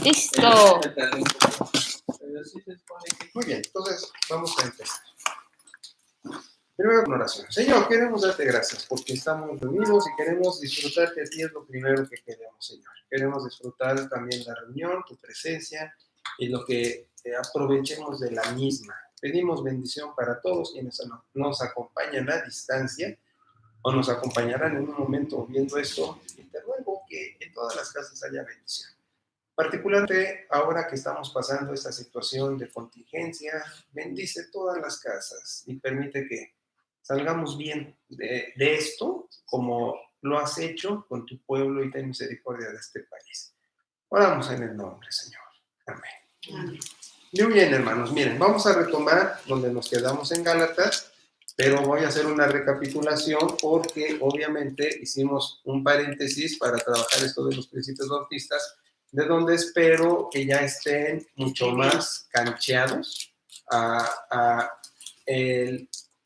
¡Listo! Muy bien, entonces vamos a empezar. Primero con oración. Señor, queremos darte gracias porque estamos reunidos y queremos disfrutarte a ti, es lo primero que queremos, Señor. Queremos disfrutar también la reunión, tu presencia y lo que aprovechemos de la misma. Pedimos bendición para todos quienes nos acompañan a distancia o nos acompañarán en un momento viendo esto. Y te ruego que en todas las casas haya bendición. Particularmente ahora que estamos pasando esta situación de contingencia, bendice todas las casas y permite que salgamos bien de esto, como lo has hecho con tu pueblo, y ten misericordia de este país. Oramos en el nombre, Señor. Amén. Amén. Muy bien, hermanos, miren, vamos a retomar donde nos quedamos en Gálatas, pero voy a hacer una recapitulación porque obviamente hicimos un paréntesis para trabajar esto de los principios bautistas, de donde espero que ya estén mucho más cancheados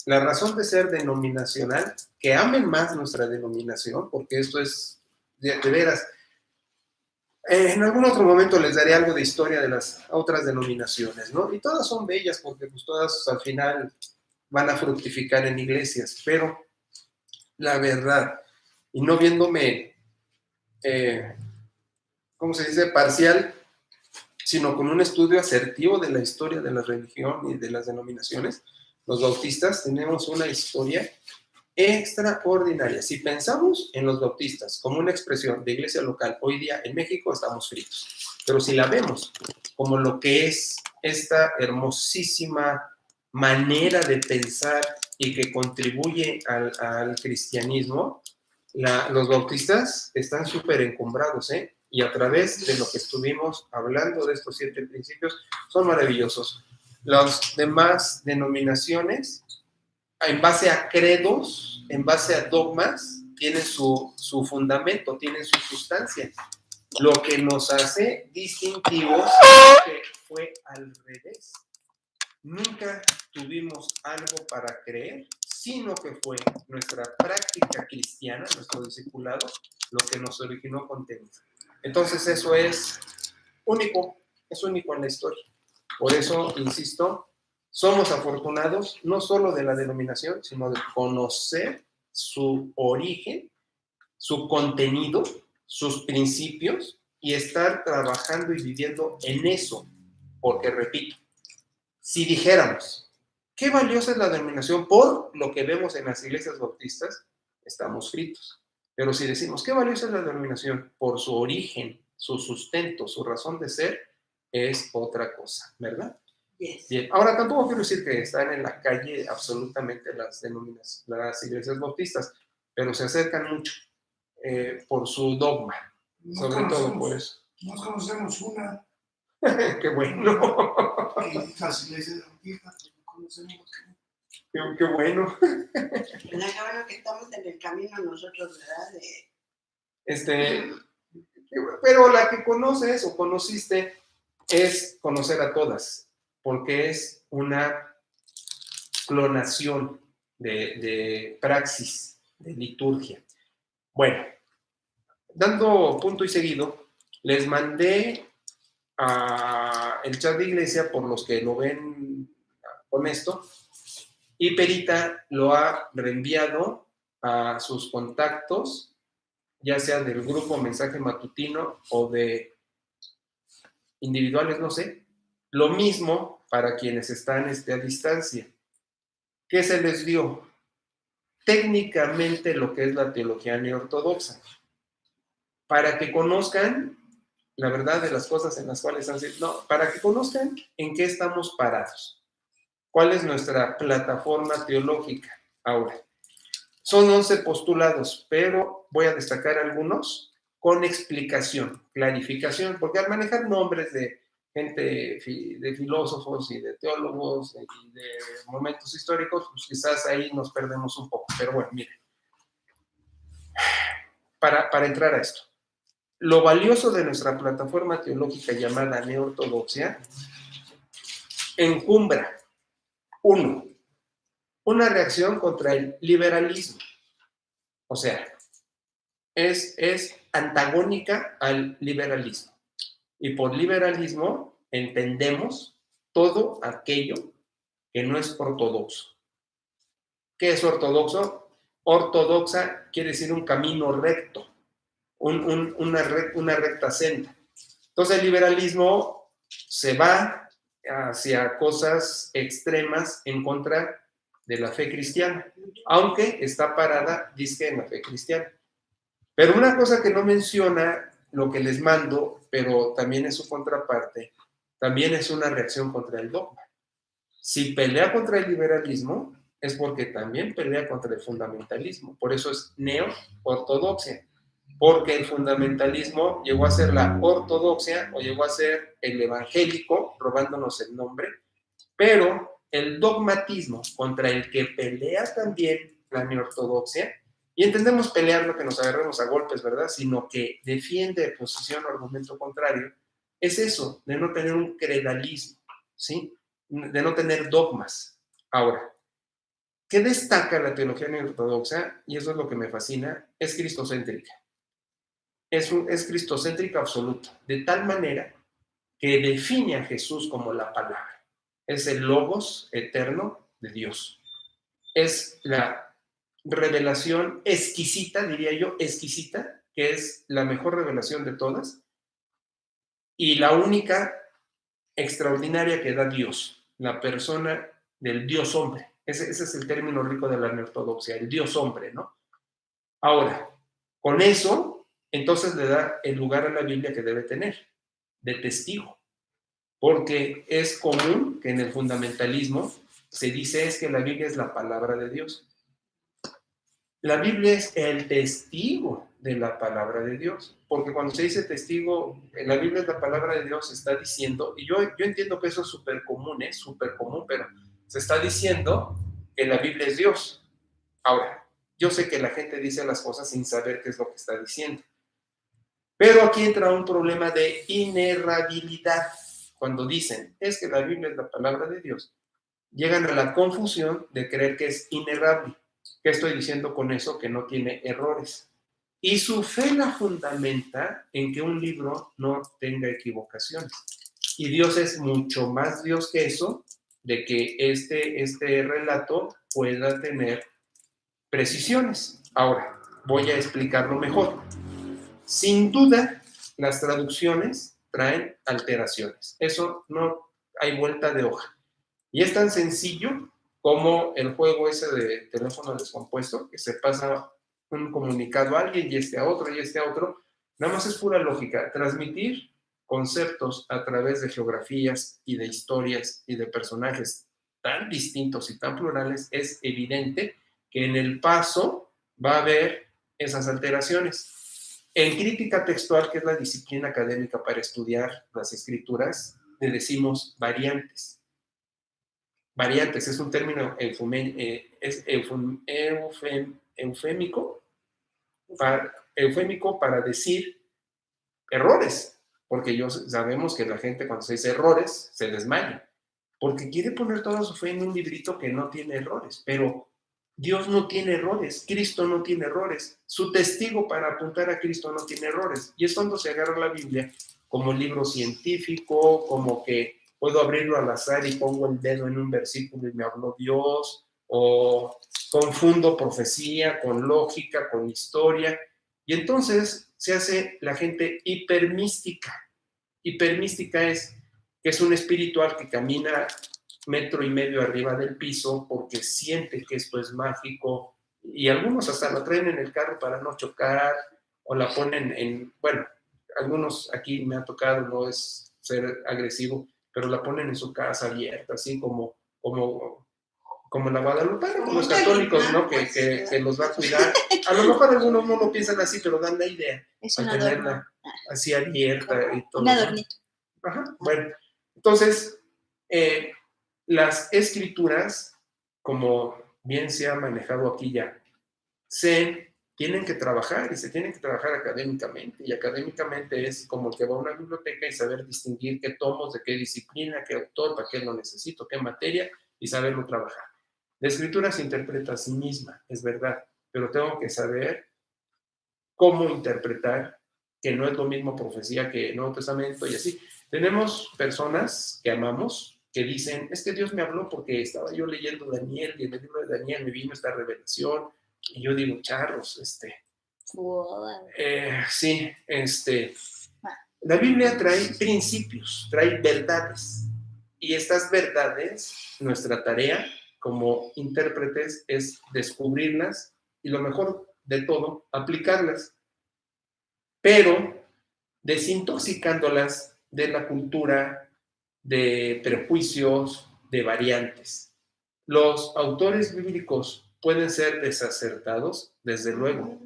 la razón de ser denominacional, que amen más nuestra denominación, porque esto es de veras. En algún otro momento les daré algo de historia de las otras denominaciones, ¿no? Y todas son bellas porque pues todas al final van a fructificar en iglesias, pero la verdad, y no viéndome, ¿cómo se dice?, parcial, sino con un estudio asertivo de la historia de la religión y de las denominaciones, los bautistas tenemos una historia extraordinaria. Si pensamos en los bautistas como una expresión de iglesia local, hoy día en México estamos fritos. Pero si la vemos como lo que es esta hermosísima manera de pensar y que contribuye al cristianismo, los bautistas están súper encumbrados, ¿eh? Y a través de lo que estuvimos hablando de estos 7 principios, son maravillosos. Las demás denominaciones, en base a credos, en base a dogmas, tienen su fundamento, tienen su sustancia. Lo que nos hace distintivos es que fue al revés. Nunca tuvimos algo para creer, sino que fue nuestra práctica cristiana, nuestro discipulado, lo que nos originó contenido. Entonces eso es único en la historia. Por eso, insisto, somos afortunados no solo de la denominación, sino de conocer su origen, su contenido, sus principios y estar trabajando y viviendo en eso. Porque, repito, si dijéramos, qué valiosa es la denominación por lo que vemos en las iglesias bautistas, estamos fritos. Pero si decimos, qué valiosa es la denominación por su origen, su sustento, su razón de ser, es otra cosa, ¿verdad? Yes. Bien, ahora tampoco quiero decir que están en la calle absolutamente las iglesias bautistas, pero se acercan mucho por su dogma, sobre todo por eso. No conocemos una. Qué bueno. Las iglesias bautistas no conocemos. Qué bueno. Qué bueno que estamos en el camino nosotros, ¿verdad? Pero la que conoces o conociste es conocer a todas, porque es una clonación de praxis, de liturgia. Bueno, dando punto y seguido, les mandé el chat de iglesia por los que lo ven con esto, y Perita lo ha reenviado a sus contactos, ya sea del grupo Mensaje Matutino o de individuales, no sé. Lo mismo para quienes están a distancia. ¿Qué se les dio? Técnicamente lo que es la teología neortodoxa, para que conozcan la verdad de las cosas en las cuales han sido, no, para que conozcan en qué estamos parados, cuál es nuestra plataforma teológica. Ahora, son 11 postulados, pero voy a destacar algunos con explicación, clarificación, porque al manejar nombres de gente, de filósofos y de teólogos y de momentos históricos, pues quizás ahí nos perdemos un poco. Pero bueno, miren, para entrar a esto, lo valioso de nuestra plataforma teológica llamada neortodoxia encumbra, uno, una reacción contra el liberalismo. O sea, es antagónica al liberalismo. Y por liberalismo entendemos todo aquello que no es ortodoxo. ¿Qué es ortodoxo? Ortodoxa quiere decir un camino recto, una recta senda. Entonces el liberalismo se va hacia cosas extremas en contra de la fe cristiana, aunque está parada, dice, en la fe cristiana. Pero una cosa que no menciona lo que les mando, pero también es su contraparte, también es una reacción contra el dogma. Si pelea contra el liberalismo, es porque también pelea contra el fundamentalismo. Por eso es neo-ortodoxia. Porque el fundamentalismo llegó a ser la ortodoxia o llegó a ser el evangélico, robándonos el nombre, pero el dogmatismo contra el que pelea también la neortodoxia, y entendemos pelear no que nos agarremos a golpes, ¿verdad? Sino que defiende posición o argumento contrario, es eso, de no tener un credalismo, ¿sí? De no tener dogmas. Ahora, ¿qué destaca la teología neortodoxa? Y eso es lo que me fascina, es cristocéntrica. Es cristocéntrica absoluta, de tal manera que define a Jesús como la palabra. Es el logos eterno de Dios. Es la revelación exquisita, diría yo, exquisita, que es la mejor revelación de todas, y la única extraordinaria que da Dios, la persona del Dios hombre. Ese es el término rico de la neortodoxia, el Dios hombre, ¿no? Ahora, con eso, entonces le da el lugar a la Biblia que debe tener, de testigo. Porque es común que en el fundamentalismo se dice es que la Biblia es la palabra de Dios. La Biblia es el testigo de la palabra de Dios, porque cuando se dice testigo, la Biblia es la palabra de Dios, se está diciendo, y yo entiendo que eso es súper común, pero se está diciendo que la Biblia es Dios. Ahora, yo sé que la gente dice las cosas sin saber qué es lo que está diciendo, pero aquí entra un problema de inerrabilidad. Cuando dicen, es que la Biblia es la palabra de Dios, llegan a la confusión de creer que es inerrable. ¿Qué estoy diciendo con eso? Que no tiene errores. Y su fe la fundamenta en que un libro no tenga equivocaciones. Y Dios es mucho más Dios que eso, de que este relato pueda tener precisiones. Ahora, voy a explicarlo mejor. Sin duda, las traducciones traen alteraciones. Eso no hay vuelta de hoja. Y es tan sencillo como el juego ese de teléfono descompuesto, que se pasa un comunicado a alguien y a otro y a otro. Nada más es pura lógica. Transmitir conceptos a través de geografías y de historias y de personajes tan distintos y tan plurales, es evidente que en el paso va a haber esas alteraciones. En crítica textual, que es la disciplina académica para estudiar las escrituras, le decimos variantes. Variantes es un término eufémico para decir errores, porque sabemos que la gente cuando se dice errores se desmaya, porque quiere poner toda su fe en un librito que no tiene errores, pero Dios no tiene errores, Cristo no tiene errores, su testigo para apuntar a Cristo no tiene errores, y es cuando se agarra la Biblia como libro científico, como que puedo abrirlo al azar y pongo el dedo en un versículo y me habló Dios, o confundo profecía con lógica, con historia, y entonces se hace la gente hipermística. Hipermística es que es un espiritual que camina 1.5 metros arriba del piso porque siente que esto es mágico, y algunos hasta lo traen en el carro para no chocar, o la ponen bueno, algunos aquí me ha tocado, no es ser agresivo, pero la ponen en su casa abierta, así como la Guadalupana, como los católicos, ¿no? Que los va a cuidar. A lo mejor algunos no lo piensan así, pero dan la idea. Es al un tenerla así abierta y todo. Un adornito. ¿No? Ajá, bueno. Entonces, las escrituras, como bien se ha manejado aquí ya, se tienen que trabajar y se tienen que trabajar académicamente. Y académicamente es como el que va a una biblioteca y saber distinguir qué tomos, de qué disciplina, qué autor, para qué lo necesito, qué materia, y saberlo trabajar. La escritura se interpreta a sí misma, es verdad, pero tengo que saber cómo interpretar que no es lo mismo profecía que Nuevo Testamento y así. Tenemos personas que amamos que dicen, es que Dios me habló porque estaba yo leyendo Daniel y en el libro de Daniel me vino esta revelación y yo digo, charros, sí, la Biblia trae principios, trae verdades y estas verdades, nuestra tarea como intérpretes es descubrirlas y lo mejor de todo, aplicarlas, pero desintoxicándolas de la cultura, de prejuicios, de variantes. Los autores bíblicos pueden ser desacertados, desde luego.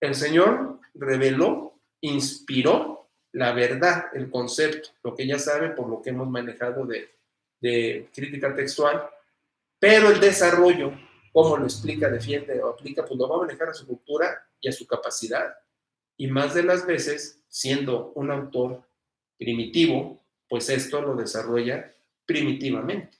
El Señor reveló, inspiró la verdad, el concepto, lo que ya saben por lo que hemos manejado de crítica textual, pero el desarrollo, cómo lo explica, defiende o aplica, pues lo va a manejar a su cultura y a su capacidad. Y más de las veces, siendo un autor primitivo, pues esto lo desarrolla primitivamente.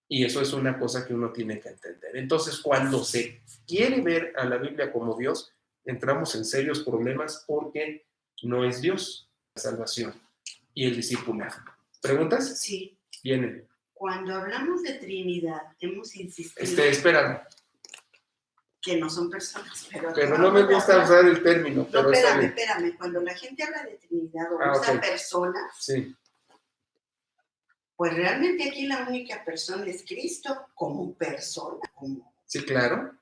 Y eso es una cosa que uno tiene que entender. Entonces, cuando se quiere ver a la Biblia como Dios, entramos en serios problemas porque no es Dios la salvación y el discipulado. ¿Preguntas? Sí. Vienen. Cuando hablamos de Trinidad, hemos insistido Espérame. que no son personas. Pero no me gusta usar el término. Pero no, espérame. Cuando la gente habla de Trinidad o usa personas, sí, pues realmente aquí la única persona es Cristo como persona. Sí, claro.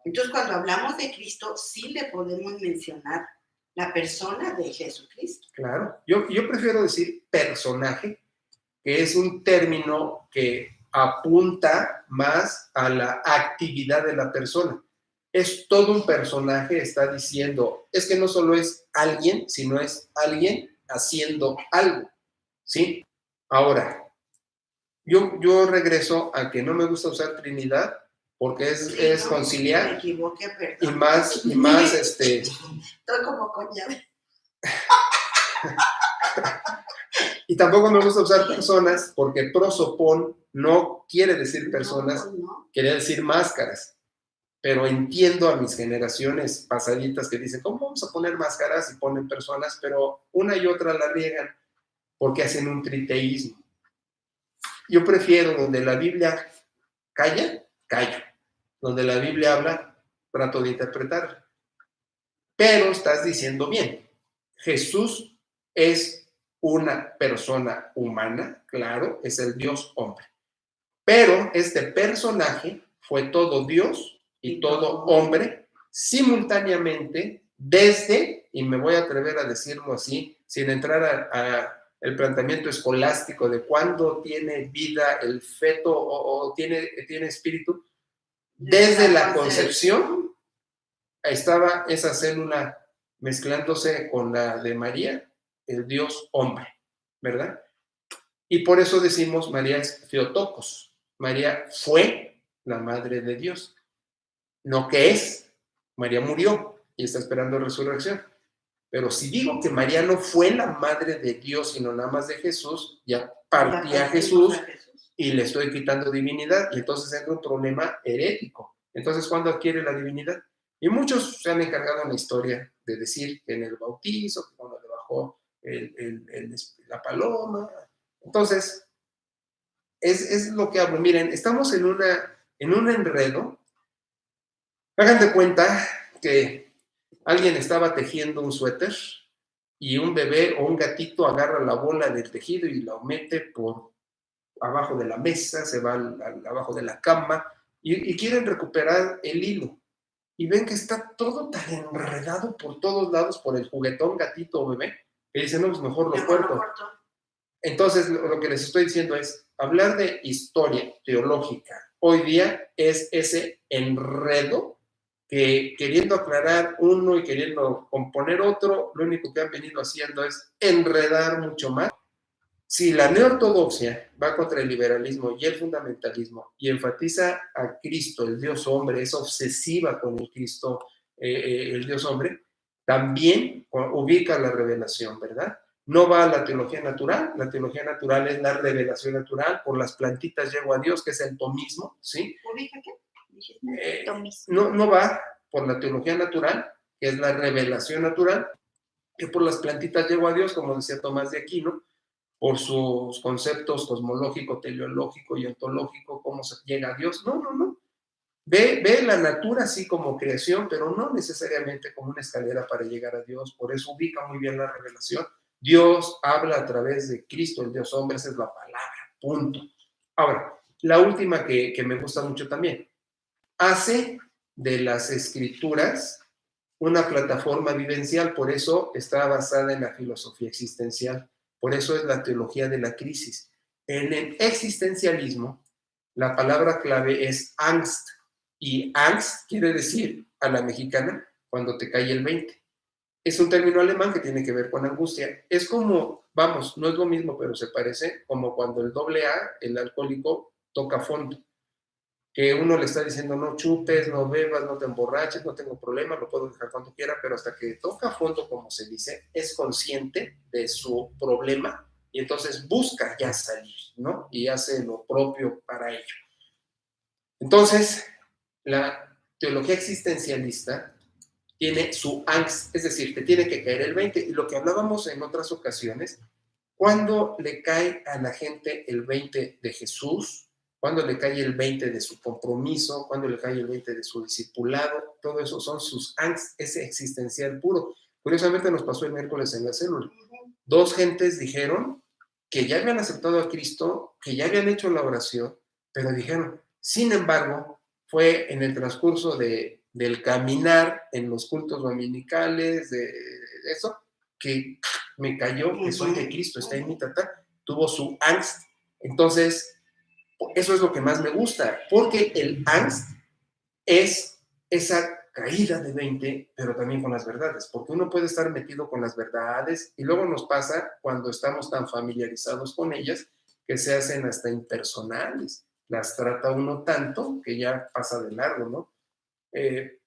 Entonces, cuando hablamos de Cristo, sí le podemos mencionar la persona de Jesucristo. Claro. Yo prefiero decir personaje, que es un término que apunta más a la actividad de la persona. Es todo un personaje, está diciendo, es que no solo es alguien, sino es alguien haciendo algo, ¿sí? Ahora, yo regreso a que no me gusta usar Trinidad, porque es no, conciliar. Me equivoqué, perdón. Y más, Estoy como con llave. Y tampoco me gusta usar personas, porque prosopon no quiere decir personas, quiere decir máscaras. Pero entiendo a mis generaciones pasaditas que dicen, ¿cómo vamos a poner máscaras? Y ponen personas, pero una y otra la riegan porque hacen un triteísmo. Yo prefiero donde la Biblia calla, callo. Donde la Biblia habla, trato de interpretar. Pero estás diciendo bien, Jesús es una persona humana, claro, es el Dios hombre. Pero este personaje fue todo Dios y todo hombre simultáneamente desde, y me voy a atrever a decirlo así, sin entrar a el planteamiento escolástico de cuándo tiene vida el feto o tiene espíritu, desde la concepción estaba esa célula mezclándose con la de María, el Dios hombre, ¿verdad? Y por eso decimos María es Theotokos. María fue la madre de Dios, no que es. María murió y está esperando resurrección. Pero si digo que María no fue la madre de Dios, sino nada más de Jesús, ya partí a Jesús y le estoy quitando divinidad, y entonces entra un problema herético. Entonces, ¿cuándo adquiere la divinidad? Y muchos se han encargado en la historia de decir que en el bautizo, que cuando le bajó la paloma. Entonces, es lo que hablo. Miren, estamos en un enredo. Hagan de cuenta que alguien estaba tejiendo un suéter y un bebé o un gatito agarra la bola del tejido y la mete por abajo de la mesa, se va abajo de la cama y quieren recuperar el hilo. Y ven que está todo tan enredado por todos lados por el juguetón gatito o bebé, que dicen, no, pues mejor lo corto. Entonces, lo que les estoy diciendo es, hablar de historia teológica hoy día es ese enredo que queriendo aclarar uno y queriendo componer otro, lo único que han venido haciendo es enredar mucho más. Si la neortodoxia va contra el liberalismo y el fundamentalismo y enfatiza a Cristo, el Dios hombre, es obsesiva con el Cristo, el Dios hombre, también ubica la revelación, ¿verdad? No va a la teología natural es la revelación natural, por las plantitas llego a Dios, que es el tomismo, ¿sí? ¿Ubica qué? No va por la teología natural, que es la revelación natural, que por las plantitas llego a Dios, como decía Tomás de Aquino, por sus conceptos cosmológico, teleológico y ontológico, cómo se llega a Dios. No, no, no. Ve la natura así como creación, pero no necesariamente como una escalera para llegar a Dios. Por eso ubica muy bien la revelación. Dios habla a través de Cristo, el Dios hombre, esa es la palabra, punto. Ahora, la última que me gusta mucho también. Hace de las escrituras una plataforma vivencial, por eso está basada en la filosofía existencial, por eso es la teología de la crisis. En el existencialismo, la palabra clave es Angst, y Angst quiere decir a la mexicana cuando te cae el 20. Es un término alemán que tiene que ver con angustia. Es como, vamos, no es lo mismo, pero se parece, como cuando el AA, el alcohólico, toca fondo. Que uno le está diciendo no chupes, no bebas, no te emborraches, no tengo problema, lo puedo dejar cuando quiera, pero hasta que toca fondo, como se dice, es consciente de su problema y entonces busca ya salir, ¿no? Y hace lo propio para ello. Entonces, la teología existencialista tiene su angst, es decir, te tiene que caer el 20, y lo que hablábamos en otras ocasiones, cuando le cae a la gente el 20 de Jesús, cuando le cae el 20 de su compromiso, cuando le cae el 20 de su discipulado, todo eso son sus angst, ese existencial puro. Curiosamente nos pasó el miércoles en la célula. Dos gentes dijeron que ya habían aceptado a Cristo, que ya habían hecho la oración, pero dijeron, sin embargo, fue en el transcurso del caminar en los cultos dominicales, de eso, que me cayó que soy de Cristo, está en mi tata, tuvo su angst. Entonces, eso es lo que más me gusta, porque el angst es esa caída de 20, pero también con las verdades, porque uno puede estar metido con las verdades y luego nos pasa cuando estamos tan familiarizados con ellas que se hacen hasta impersonales, las trata uno tanto que ya pasa de largo, ¿no?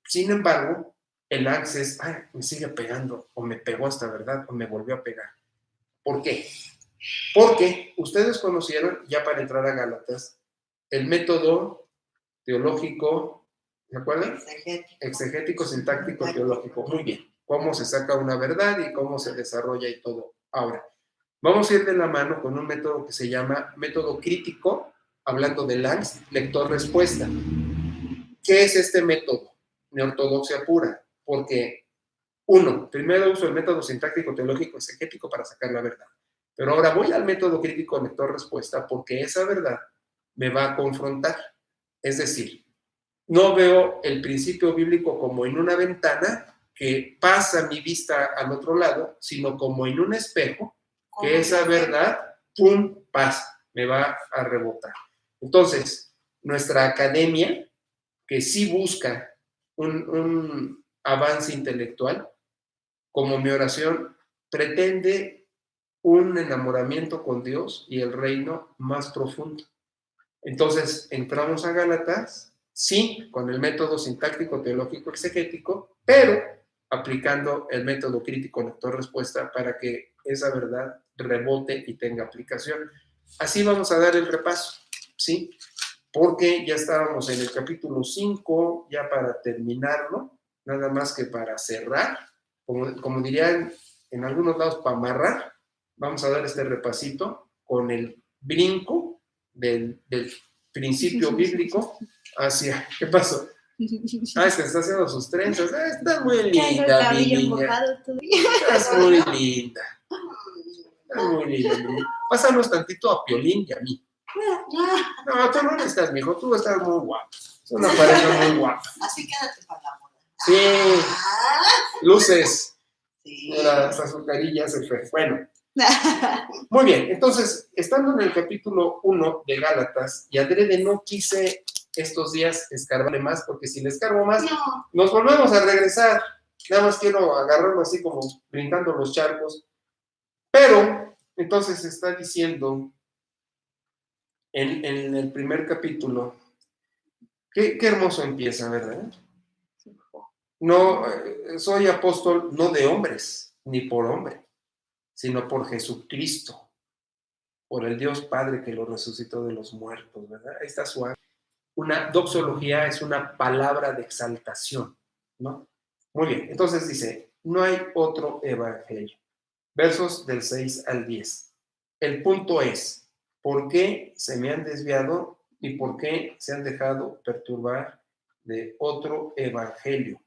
Sin embargo, el angst es, ay, me sigue pegando, o me pegó esta verdad, o me volvió a pegar. ¿Por qué? Porque ustedes conocieron, ya para entrar a Gálatas, el método teológico, ¿se acuerdan? Exegético, sintáctico, teológico. Muy bien. Cómo se saca una verdad y cómo se desarrolla y todo. Ahora, vamos a ir de la mano con un método que se llama método crítico, hablando del angst, lector-respuesta. ¿Qué es este método? Neortodoxia pura. Porque, primero uso el método sintáctico, teológico, exegético para sacar la verdad. Pero ahora voy al método crítico lector-respuesta porque esa verdad me va a confrontar. Es decir, no veo el principio bíblico como en una ventana que pasa mi vista al otro lado, sino como en un espejo que esa verdad, ¡pum!, pasa, me va a rebotar. Entonces, nuestra academia, que sí busca un avance intelectual, como mi oración, pretende un enamoramiento con Dios y el reino más profundo. Entonces, entramos a Gálatas, sí, con el método sintáctico, teológico, exegético, pero aplicando el método crítico lector-respuesta para que esa verdad rebote y tenga aplicación. Así vamos a dar el repaso, ¿sí? Porque ya estábamos en el capítulo 5, ya para terminarlo, nada más que para cerrar, como dirían en algunos lados, para amarrar. Vamos a dar este repasito con el brinco del principio bíblico hacia... ¿Qué pasó? Ah, es que está haciendo sus trenzas. Ah, estás muy linda, mi niña. Estás muy linda. Estás muy linda, mi niña. Pásanos tantito a Piolín y a mí. No, tú no estás, mijo. Tú estás muy guapo. Es una pareja muy guapa. Así quédate para la boda. Sí. Luces. Sí. Las azucarillas se fue. Bueno. Muy bien, entonces, estando en el capítulo 1 de Gálatas, y adrede no quise estos días escarbarle más, porque si le escarbo más, No. nos volvemos a regresar. Nada más quiero agarrarlo así como brincando los charcos. Pero, entonces está diciendo en el primer capítulo, qué hermoso empieza, ¿verdad? No, soy apóstol no de hombres, ni por hombre, sino por Jesucristo, por el Dios Padre que lo resucitó de los muertos, ¿verdad? Ahí está su... Una doxología es una palabra de exaltación, ¿no? Muy bien, entonces dice, no hay otro evangelio. Versos del 6 al 10. El punto es, ¿por qué se me han desviado y por qué se han dejado perturbar de otro evangelio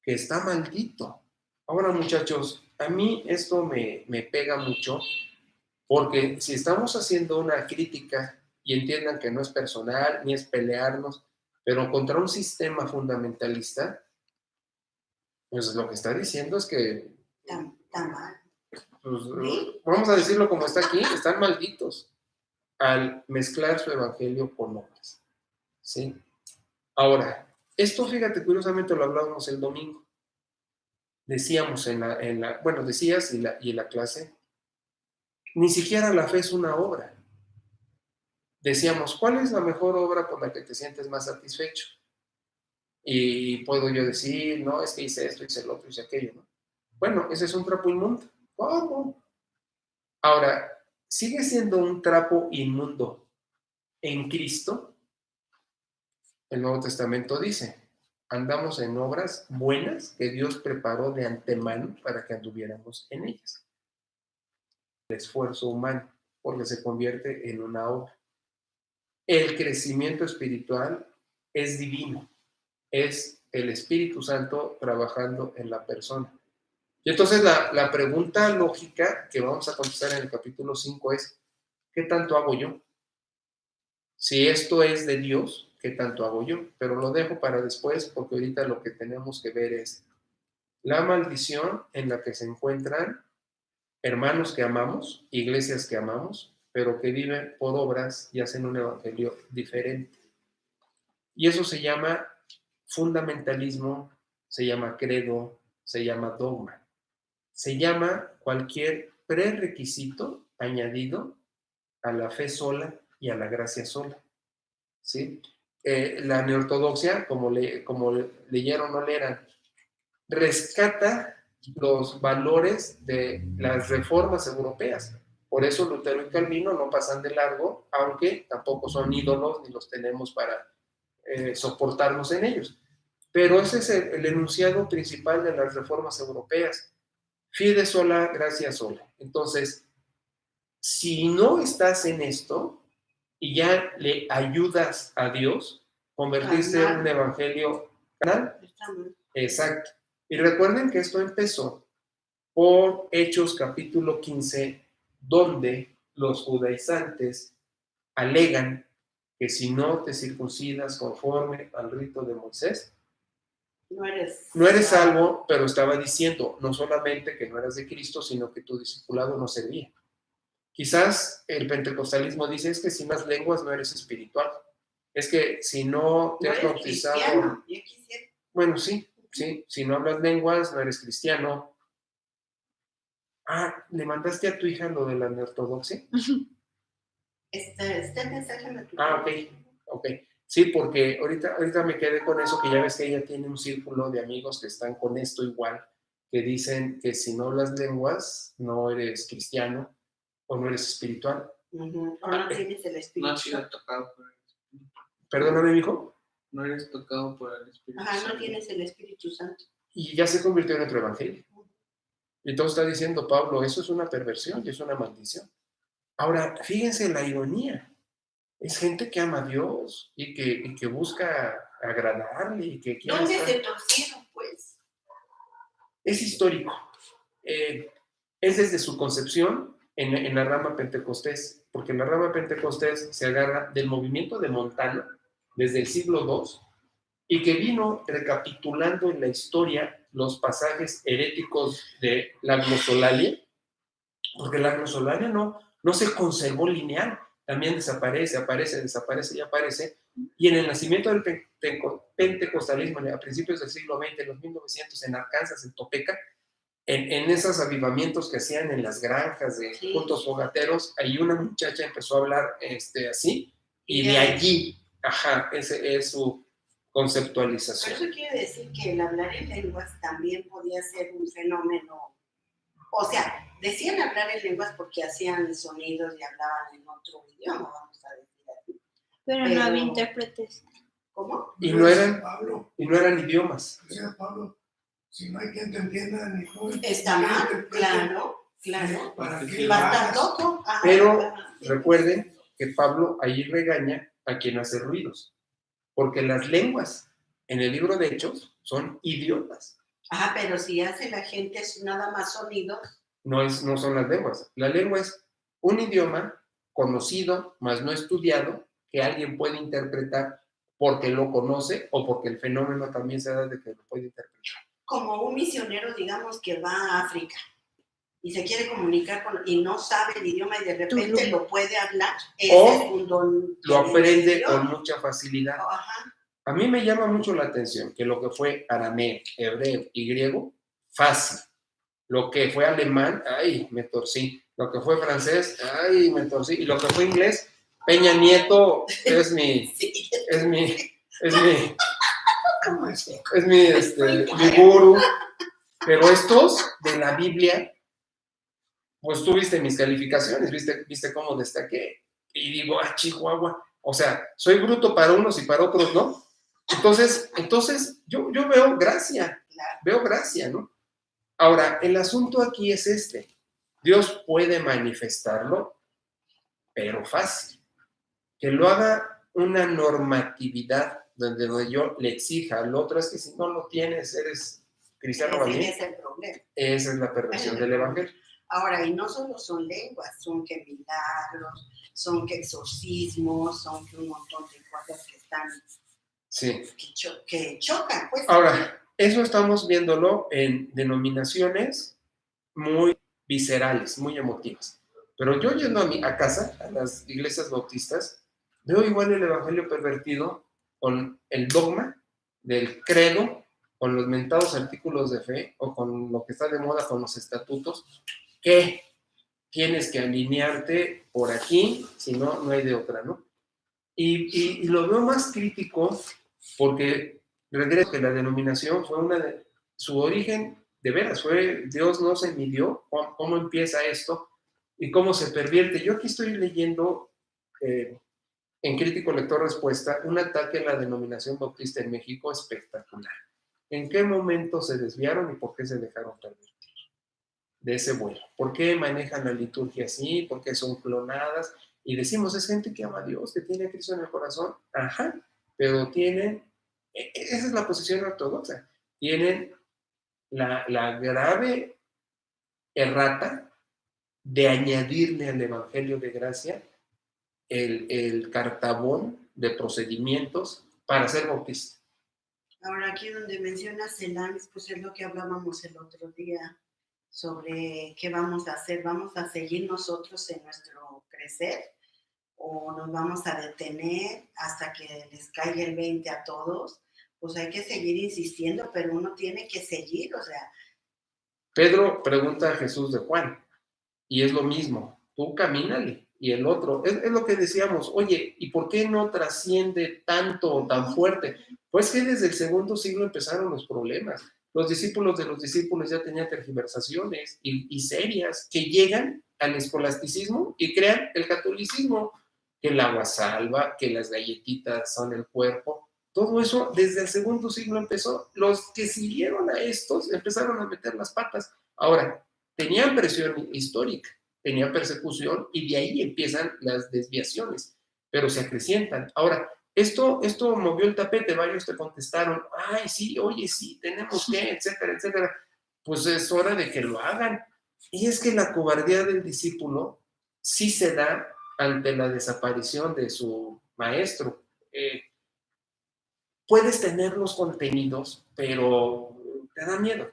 que está maldito? Ahora, muchachos, a mí esto me pega mucho porque si estamos haciendo una crítica, y entiendan que no es personal ni es pelearnos, pero contra un sistema fundamentalista, pues lo que está diciendo es que, Está mal. pues, ¿Sí? vamos a decirlo como está aquí, están malditos al mezclar su evangelio con obras. ¿Sí? Ahora, esto, fíjate, curiosamente lo hablábamos el domingo. Decíamos bueno, decías y en la clase, ni siquiera la fe es una obra. Decíamos, ¿cuál es la mejor obra por la que te sientes más satisfecho? Y puedo yo decir, no, es que hice esto, hice el otro, hice aquello, ¿no? Bueno, ese es un trapo inmundo. ¿Cómo? Ahora, ¿sigue siendo un trapo inmundo en Cristo? El Nuevo Testamento dice, andamos en obras buenas que Dios preparó de antemano para que anduviéramos en ellas. El esfuerzo humano, porque se convierte en una obra. El crecimiento espiritual es divino, es el Espíritu Santo trabajando en la persona. Y entonces la pregunta lógica que vamos a contestar en el capítulo 5 es, ¿qué tanto hago yo? Si esto es de Dios, ¿qué tanto hago yo? Pero lo dejo para después porque ahorita lo que tenemos que ver es la maldición en la que se encuentran hermanos que amamos, iglesias que amamos, pero que viven por obras y hacen un evangelio diferente. Y eso se llama fundamentalismo, se llama credo, se llama dogma. Se llama cualquier prerequisito añadido a la fe sola y a la gracia sola. ¿Sí? La neortodoxia, como leyeron o leeran, rescata los valores de las reformas europeas. Por eso Lutero y Calvino no pasan de largo, aunque tampoco son ídolos ni los tenemos para soportarnos en ellos. Pero ese es el enunciado principal de las reformas europeas. Fide sola, gracia sola. Entonces, si no estás en esto y ya le ayudas a Dios, convertirse en un evangelio carnal. Exacto. Y recuerden que esto empezó por Hechos capítulo 15, donde los judaizantes alegan que si no te circuncidas conforme al rito de Moisés, no eres salvo, pero estaba diciendo no solamente que no eras de Cristo, sino que tu discipulado no servía. Quizás el pentecostalismo dice es que si no has lenguas no eres espiritual. Es que si no te has bautizado... Bueno, sí, si no hablas lenguas no eres cristiano. Ah, ¿le mandaste a tu hija lo de la neortodoxia? Este mensaje me tuvo. Ah, ok. Sí, porque ahorita me quedé con eso, que ya ves que ella tiene un círculo de amigos que están con esto igual, que dicen que si no hablas lenguas no eres cristiano o no eres espiritual. O no tienes el espíritu. No has sido tocado por el Espíritu. Perdóname, mijo. No eres tocado por el Espíritu Santo. No tienes el Espíritu Santo. Y ya se convirtió en otro evangelio. Y entonces está diciendo Pablo, eso es una perversión y es una maldición. Ahora, fíjense la ironía. Es gente que ama a Dios y que busca agradarle y que quiere. ¿Dónde se torcieron, pues? Es histórico. Es desde su concepción en la rama pentecostés, porque la rama pentecostés se agarra del movimiento de Montano desde el siglo II y que vino recapitulando en la historia los pasajes heréticos de la glosolalia, porque la glosolalia no se conservó lineal, también desaparece, aparece, desaparece y aparece, y en el nacimiento del pentecostalismo a principios del siglo XX, en los 1900, en Arkansas, en Topeka, en esos avivamientos que hacían en las granjas de cultos fogateros, ahí una muchacha empezó a hablar así, y de allí, ese es su conceptualización. Pero eso quiere decir que el hablar en lenguas también podía ser un fenómeno. O sea, decían hablar en lenguas porque hacían sonidos y hablaban en otro idioma, vamos a decir así. Pero no había intérpretes. ¿Cómo? Y no eran idiomas. Decía Pablo, Si no hay quien te entienda ni tú. Está mal, claro, claro. ¿Para qué Y lo va a estar hagas? loco. Ajá. Pero recuerden que Pablo ahí regaña a quien hace ruidos, porque las lenguas en el libro de Hechos son idiotas. Ajá, pero si hace la gente nada más sonidos. No son las lenguas. La lengua es un idioma conocido, mas no estudiado, que alguien puede interpretar porque lo conoce o porque el fenómeno también se da de que lo puede interpretar. Como un misionero, digamos, que va a África y se quiere comunicar y no sabe el idioma y de repente lo puede hablar. O Ese es un don lo aprende Dios. con mucha facilidad. Ajá. A mí me llama mucho la atención que lo que fue arameo, hebreo y griego, fácil. Lo que fue alemán, ay, me torcí. Lo que fue francés, ay, me torcí. Y lo que fue inglés, Peña Nieto es mi, Sí. mi gurú. Pero estos de la Biblia, pues tú viste mis calificaciones, viste cómo destaqué. Y digo, Chihuahua. O sea, soy bruto para unos y para otros no. Entonces yo veo gracia, ¿no? Ahora, el asunto aquí es este. Dios puede manifestarlo, pero fácil. Que lo haga una normatividad donde yo le exija al otro, es que si no lo tienes, eres cristiano valiente. Ese es el problema. Esa es la perversión del evangelio. Ahora, y no solo son lenguas, son que milagros, son que exorcismos, son que un montón de cosas que están, sí, que chocan, pues. Ahora, eso estamos viéndolo en denominaciones muy viscerales, muy emotivas. Pero yo yendo a casa, a las iglesias bautistas, veo igual el evangelio pervertido con el dogma del credo, con los mentados artículos de fe o con lo que está de moda con los estatutos, que tienes que alinearte por aquí, si no, no hay de otra, ¿no? Y lo veo más crítico porque regreso que la denominación fue su origen, de veras, fue Dios no se midió, cómo empieza esto y cómo se pervierte. Yo aquí estoy leyendo en Crítico Lector Respuesta un ataque a la denominación bautista en México espectacular. ¿En qué momento se desviaron y por qué se dejaron pervertir de ese vuelo? ¿Por qué manejan la liturgia así? ¿Por qué son clonadas? Y decimos, es gente que ama a Dios, que tiene a Cristo en el corazón. Ajá, pero tienen, esa es la posición ortodoxa, tienen la grave errata de añadirle al Evangelio de Gracia el cartabón de procedimientos para ser bautista. Ahora, aquí donde mencionas CELAMS, pues es lo que hablábamos el otro día sobre qué vamos a hacer. ¿Vamos a seguir nosotros en nuestro crecer o nos vamos a detener hasta que les caiga el 20 a todos? Pues hay que seguir insistiendo, pero uno tiene que seguir, o sea. Pedro pregunta a Jesús de Juan, y es lo mismo, tú camínale. Y el otro, es lo que decíamos, oye, ¿y por qué no trasciende tanto, tan fuerte? Pues que desde el segundo siglo empezaron los problemas. Los discípulos de los discípulos ya tenían tergiversaciones y serias que llegan al escolasticismo y crean el catolicismo, que el agua salva, que las galletitas son el cuerpo. Todo eso desde el segundo siglo empezó. Los que siguieron a estos empezaron a meter las patas. Ahora, tenían presión histórica, tenían persecución y de ahí empiezan las desviaciones, pero se acrecientan. Ahora, esto movió el tapete, varios te contestaron, ay, sí, oye, sí, tenemos que, etcétera, etcétera. Pues es hora de que lo hagan. Y es que la cobardía del discípulo sí se da ante la desaparición de su maestro. Puedes tener los contenidos, pero te da miedo.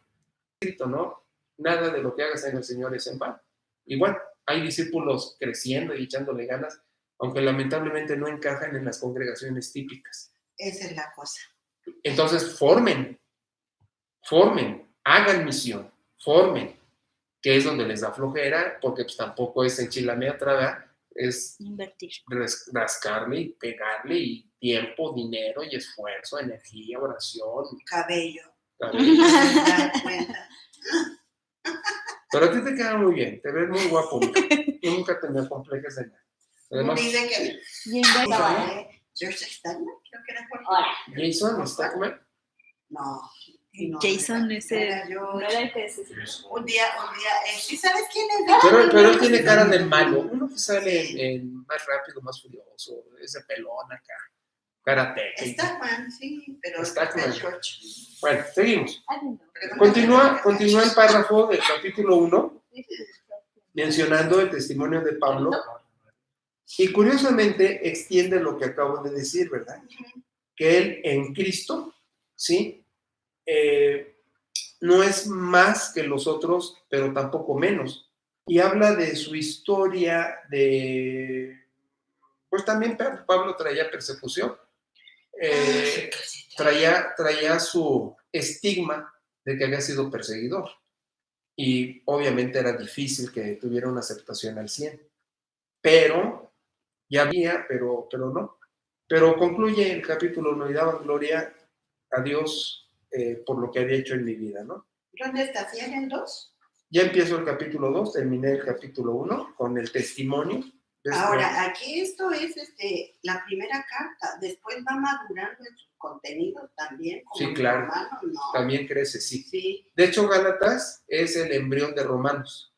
¿No? Nada de lo que hagas en el Señor es en vano. Igual, hay discípulos creciendo y echándole ganas, aunque lamentablemente no encajan en las congregaciones típicas. Esa es la cosa. Entonces, formen, hagan misión, formen, que es donde les da flojera, porque pues tampoco es enchilame a tragar, es invertir, rascarle y pegarle y tiempo, dinero y esfuerzo, energía, oración. Cabello. Pero a ti te queda muy bien, te ves muy guapo. Nunca te me complejes de nada. Además, dice que Jason Statham, creo que era por Jason Statham. No, Y no, Jason ese era yo. no era el que se... Un día, ¿sí sabes quién es? Pero él tiene cara del malo. Uno que sale en Más Rápido, Más Furioso, ese pelón acá, karate. Stackman, sí, pero Stackman. es George. Bueno, seguimos. Ah, no. Continúa el párrafo del capítulo 1 mencionando el testimonio de Pablo y curiosamente extiende lo que acabo de decir, ¿verdad? Que él en Cristo, ¿sí? No es más que los otros, pero tampoco menos. Y habla de su historia pues también Pablo traía persecución. Traía su estigma de que había sido perseguidor. Y obviamente era difícil que tuviera una aceptación al 100. Pero, ya había, pero no. Pero concluye el capítulo 1 y daba gloria a Dios por lo que había hecho en mi vida, ¿no? ¿Dónde estás? ¿Ya en el 2? Ya empiezo el capítulo 2, terminé el capítulo 1 con el testimonio. Ahora, aquí esto es la primera carta, después va madurando en sus contenidos también. Como Sí, claro. Romanos, ¿no? También crece, sí. Sí. De hecho, Gálatas es el embrión de Romanos.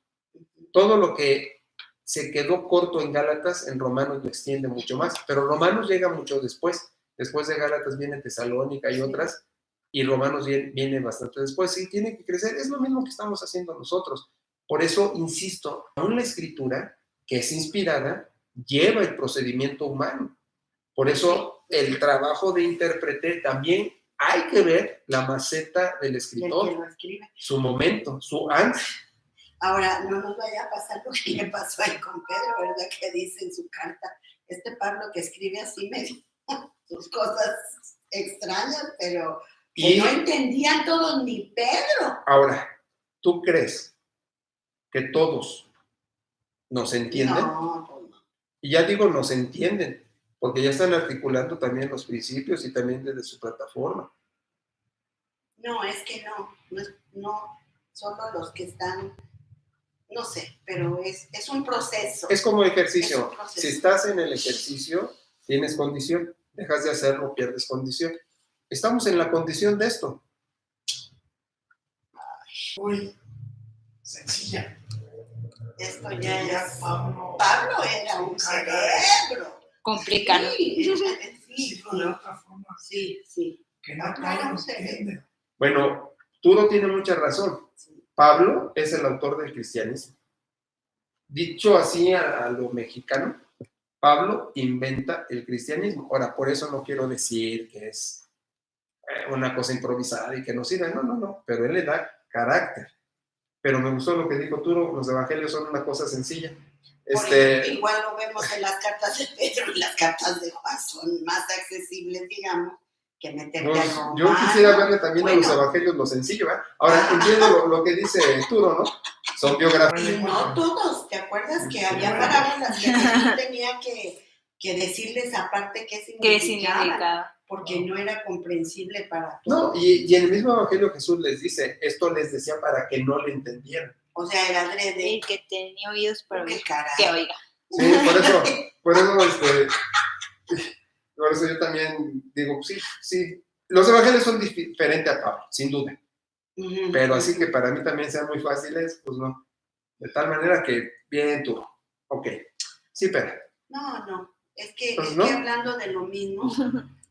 Todo lo que se quedó corto en Gálatas, en Romanos lo extiende mucho más, pero Romanos llega mucho después. Después de Gálatas viene Tesalónica y otras, y Romanos viene bastante después. Sí, tiene que crecer. Es lo mismo que estamos haciendo nosotros. Por eso, insisto, aún la escritura, que es inspirada, lleva el procedimiento humano. Por eso, el trabajo de intérprete también hay que ver la maceta del escritor, El que lo escribe. su momento, su ansia. Ahora, no nos vaya a pasar lo que le pasó ahí con Pedro, ¿verdad? Que dice en su carta, Pablo que escribe así medio sus cosas extrañas, pero que no entendían todos ni Pedro. Ahora, ¿tú crees que todos nos entienden? No, pues no. Y ya digo, nos entienden, porque ya están articulando también los principios y también desde su plataforma. No, es que no, solo los que están, no sé, pero es un proceso. Es como ejercicio. Es un proceso. Si estás en el ejercicio, tienes condición. Dejas de hacerlo, pierdes condición. Estamos en la condición de esto. Muy sencilla. Esto ya es... Pablo era un cerebro. Complicado. Sí, de otra forma sí. que no Pablo era un todos entienden. Bueno, Turo tiene mucha razón. Pablo es el autor del cristianismo. Dicho así a lo mexicano, Pablo inventa el cristianismo. Ahora, por eso no quiero decir que es una cosa improvisada y que no sirve. No. Pero él le da carácter. Pero me gustó lo que dijo Turo, los evangelios son una cosa sencilla. Igual lo vemos en las cartas de Pedro y las cartas de Juan, son más accesibles, digamos, que meterte a Romano. Yo quisiera verle también a los evangelios lo sencillo, ¿eh? Ahora entiendo lo que dice Turo, ¿no? Son biografías. No todos, ¿te acuerdas que había parábolas que Jesús tenía que decirles aparte qué significaba? Porque no era comprensible para todos. No, y en el mismo evangelio Jesús les dice, esto les decía para que no le entendieran. O sea, era adrede. El que tenía oídos para oír, caray. que oiga. Sí, por eso yo también digo, sí. Los evangelios son diferentes a Pablo, sin duda. Pero así que para mí también sean muy fáciles, pues no. De tal manera que, bien tú. Ok. Sí, pero. No. Es que ¿no? hablando de lo mismo,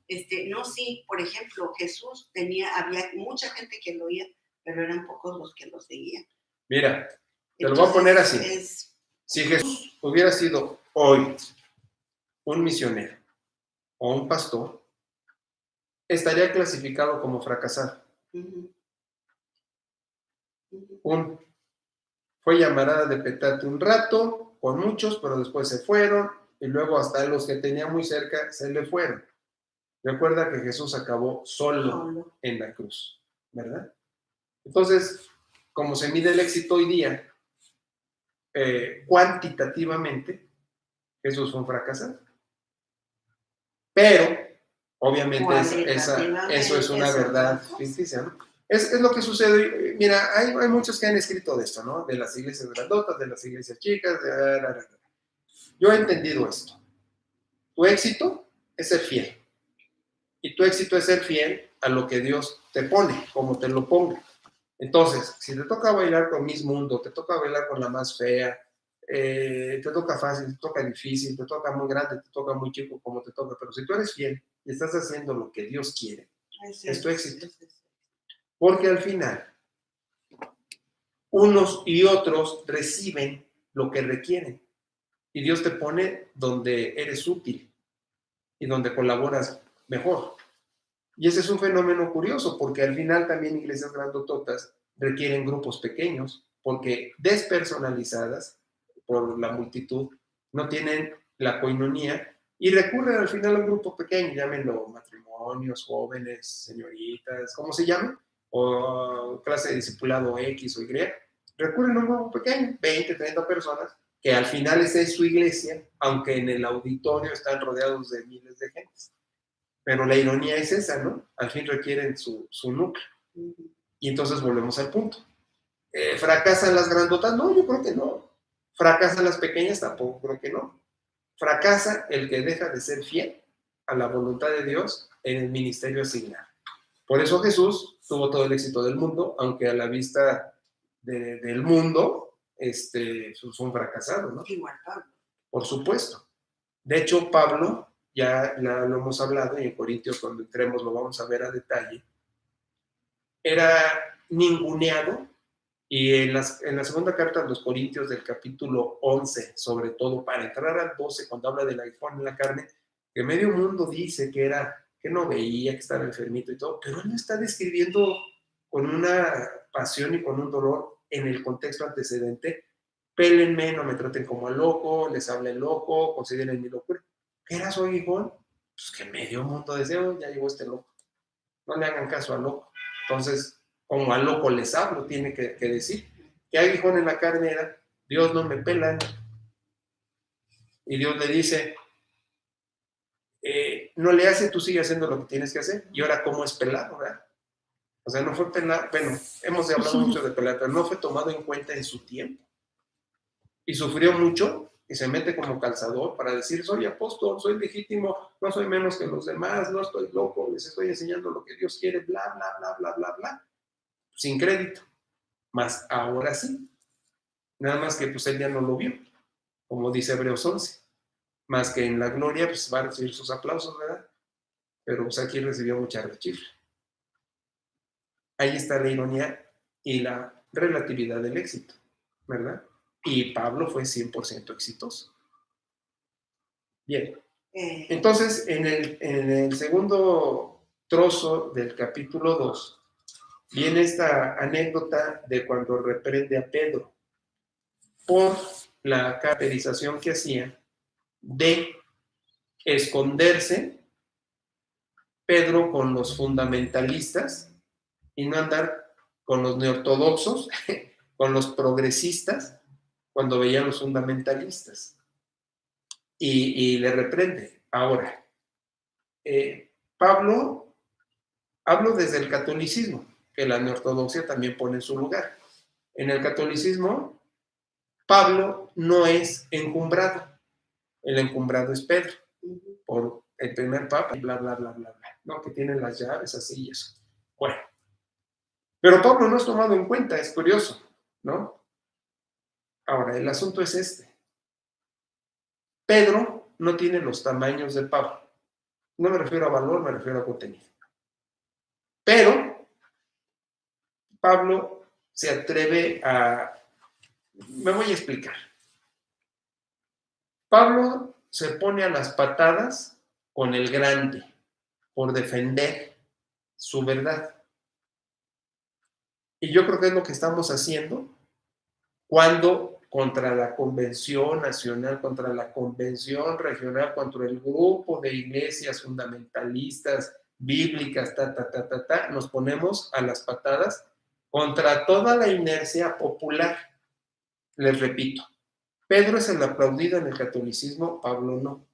sí, por ejemplo, Jesús había mucha gente que lo oía, pero eran pocos los que lo seguían. Mira, te lo voy a poner así. Si Jesús hubiera sido hoy un misionero o un pastor, estaría clasificado como fracasado. Fue llamarada de petate un rato, con muchos, pero después se fueron, y luego hasta los que tenía muy cerca se le fueron. Recuerda que Jesús acabó solo en la cruz, ¿verdad? Entonces, como se mide el éxito hoy día, cuantitativamente, Jesús fue un fracasado. Pero, obviamente, eso es una verdad ficticia, ¿no? Es lo que sucede. Mira, hay muchos que han escrito de esto, ¿no? De las iglesias grandotas, de las iglesias chicas. Yo he entendido esto. Tu éxito es ser fiel. Y tu éxito es ser fiel a lo que Dios te pone, como te lo ponga. Entonces, si te toca bailar con Miss Mundo, te toca bailar con la más fea, te toca fácil, te toca difícil, te toca muy grande, te toca muy chico, como te toca, pero si tú eres fiel y estás haciendo lo que Dios quiere, es tu éxito. Porque al final, unos y otros reciben lo que requieren. Y Dios te pone donde eres útil y donde colaboras mejor. Y ese es un fenómeno curioso, porque al final también iglesias grandototas requieren grupos pequeños, porque despersonalizadas por la multitud, no tienen la coinonía y recurren al final a un grupo pequeño, llámenlo matrimonios, jóvenes, señoritas, como se llame, o clase de discipulado X o Y, recurren a un grupo pequeño, 20, 30 personas, que al final esa es su iglesia, aunque en el auditorio están rodeados de miles de gentes. Pero la ironía es esa, ¿no? Al fin requieren su núcleo. Y entonces volvemos al punto. ¿Fracasan las grandotas? No, yo creo que no. ¿Fracasan las pequeñas? Tampoco creo que no. Fracasa el que deja de ser fiel a la voluntad de Dios en el ministerio asignado. Por eso Jesús tuvo todo el éxito del mundo, aunque a la vista del mundo fue un fracasado, ¿no? Igual Pablo. Por supuesto. De hecho, Pablo, ya lo hemos hablado, y en Corintios cuando entremos lo vamos a ver a detalle, era ninguneado, y en la segunda carta a los Corintios del capítulo 11, sobre todo, para entrar al 12, cuando habla del aguijón en la carne, que medio mundo dice que no veía, que estaba enfermito y todo, pero él lo está describiendo con una pasión y con un dolor en el contexto antecedente. Pélenme, no me traten como a loco, les hablen loco, consideren mi locura. ¿Qué era su aguijón? Pues que medio mundo decía, oh, ya llegó este loco. No le hagan caso al loco. Entonces, como al loco les hablo, tiene que decir. ¿Qué aguijón en la carne era? Dios no me pela. Y Dios le dice, no le hace, tú sigue haciendo lo que tienes que hacer. Y ahora, ¿cómo es pelado, verdad? O sea, no fue pelado. Bueno, hemos hablado mucho de pelado, pero no fue tomado en cuenta en su tiempo. Y sufrió mucho, y se mete como calzador para decir, soy apóstol, soy legítimo, no soy menos que los demás, no estoy loco, les estoy enseñando lo que Dios quiere, bla, bla, bla, bla, bla, bla. Sin crédito. Mas ahora sí. Nada más que pues él ya no lo vio, como dice Hebreos 11. Más que en la gloria, pues va a recibir sus aplausos, ¿verdad? Pero pues aquí recibió mucha rechifla. Ahí está la ironía y la relatividad del éxito, ¿verdad? Y Pablo fue 100% exitoso. Bien. Entonces, en el segundo trozo del capítulo 2, viene esta anécdota de cuando reprende a Pedro por la caracterización que hacía de esconderse Pedro con los fundamentalistas y no andar con los neortodoxos, con los progresistas, cuando veía a los fundamentalistas. Y le reprende. Ahora, Pablo, hablo desde el catolicismo, que la neortodoxia también pone en su lugar. En el catolicismo, Pablo no es encumbrado. El encumbrado es Pedro, por el primer papa, y bla, bla, bla, bla, bla, ¿no? Que tiene las llaves así y eso. Bueno, pero Pablo no es tomado en cuenta, es curioso, ¿no? Ahora, el asunto es este. Pedro no tiene los tamaños de Pablo. No me refiero a valor, me refiero a contenido. Pero Pablo se atreve a... Me voy a explicar. Pablo se pone a las patadas con el grande por defender su verdad. Y yo creo que es lo que estamos haciendo cuando contra la convención nacional, contra la convención regional, contra el grupo de iglesias fundamentalistas, bíblicas, nos ponemos a las patadas contra toda la inercia popular. Les repito, Pedro es el aplaudido en el catolicismo, Pablo no.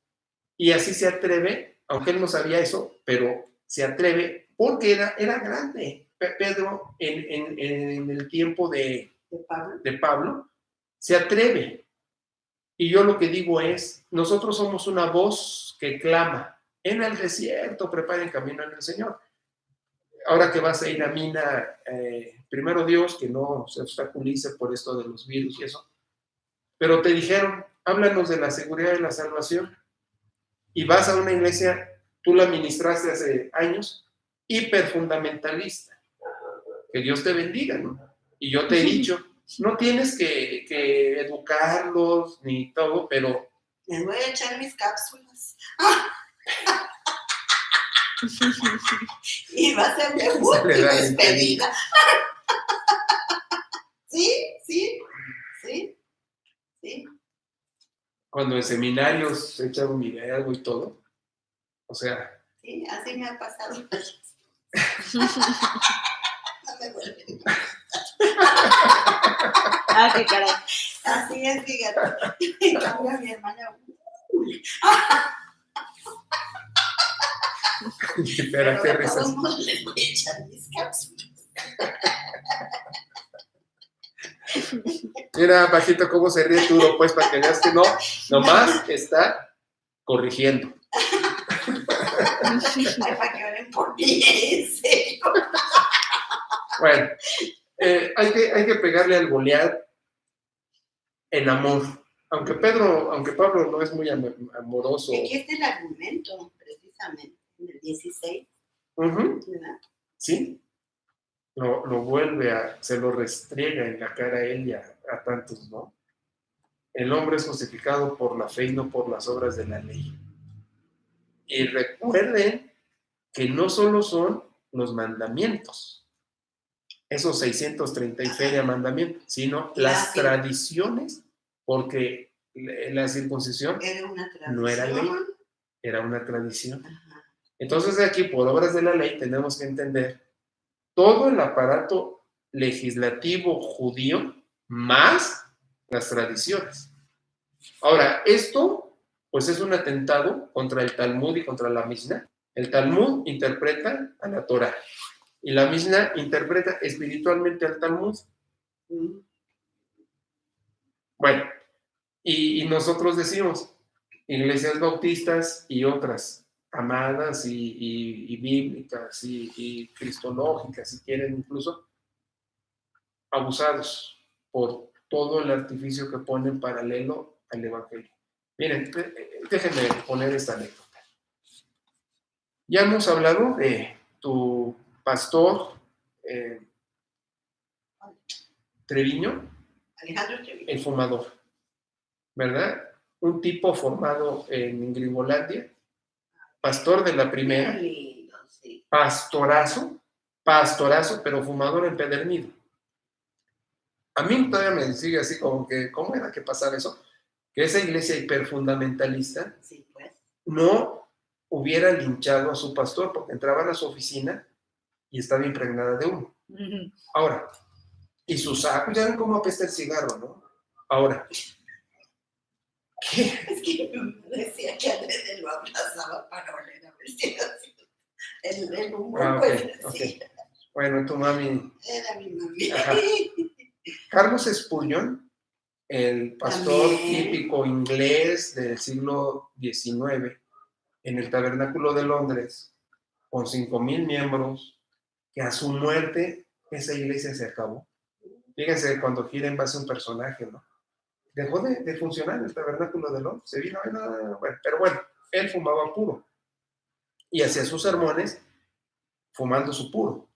Y así se atreve, aunque él no sabía eso, pero se atreve porque era grande. Pedro en el tiempo de Pablo se atreve. Y yo lo que digo es, nosotros somos una voz que clama, en el desierto preparen camino al Señor. ahora que vas a ir a Mina, primero Dios, que no se obstaculice por esto de los virus y eso, pero te dijeron, háblanos de la seguridad de la salvación, y vas a una iglesia, tú la ministraste hace años, hiperfundamentalista, que Dios te bendiga, ¿no? Y yo te he dicho, no tienes que educarlos ni todo, pero Les voy a echar mis cápsulas. Y va a ser de Se le da la despedida. Sí. cuando en seminarios se echa un liderazgo y todo, o sea, Sí, así me ha pasado. No me vuelven. Ah, qué caray. Así es, fíjate. En cambio, mi hermana. espera, qué Pero a risas. todos modos les voy a echar mis cápsulas. Mira, Pajito, cómo se ríe Turo, pues, para que veas que no, nomás está corrigiendo. Ay, para que oren por mí, en serio. Bueno, hay que pegarle al Goliat en amor. Aunque Pablo no es muy amoroso. Aquí está el argumento, precisamente, en el 16, Ujú, ¿verdad? sí, lo vuelve se lo restriega en la cara a él y a tantos, ¿no? El hombre es justificado por la fe y no por las obras de la ley. Y recuerden que no solo son los mandamientos, esos 630 y feria mandamientos, sino las tradiciones, porque la circuncisión Era una tradición. no era ley, era una tradición. Ajá. Entonces de aquí, por obras de la ley, tenemos que entender todo el aparato legislativo judío más las tradiciones. Ahora, esto pues es un atentado contra el Talmud y contra la Mishnah. El Talmud interpreta a la Torah y la Mishnah interpreta espiritualmente al Talmud. Bueno, y nosotros decimos, iglesias bautistas y otras amadas y bíblicas y cristológicas, si quieren incluso, abusados por todo el artificio que ponen paralelo al Evangelio. Miren, déjenme poner esta anécdota. Ya hemos hablado de tu pastor Treviño, Alejandro Treviño. el fumador, ¿verdad? Un tipo formado en Gringolandia, pastor de la primera, Qué lindo, sí. pastorazo, pero fumador empedernido. A mí todavía me sigue así como que, ¿cómo era que pasaba eso? Que esa iglesia hiperfundamentalista Sí, pues. no hubiera linchado a su pastor porque entraban a su oficina y estaba impregnada de humo. Ahora, y sus sacos, ya ven cómo apesta el cigarro, ¿no? Ahora, ¿qué? Es que me decía que Andrés lo abrazaba para oler a vestidos. El humo, Ah, ok, pues, ok. sí. Bueno, tu mami. Era mi mami. Ajá. Carlos Spurgeon, el pastor También. típico inglés del siglo XIX, en el Tabernáculo de Londres, con 5,000 miembros, que a su muerte esa iglesia se acabó. Fíjense, cuando gira en base a un personaje, ¿no? Dejó de funcionar el Tabernáculo de Londres, se vino, bueno, pero bueno, él fumaba puro y hacía sus sermones fumando su puro.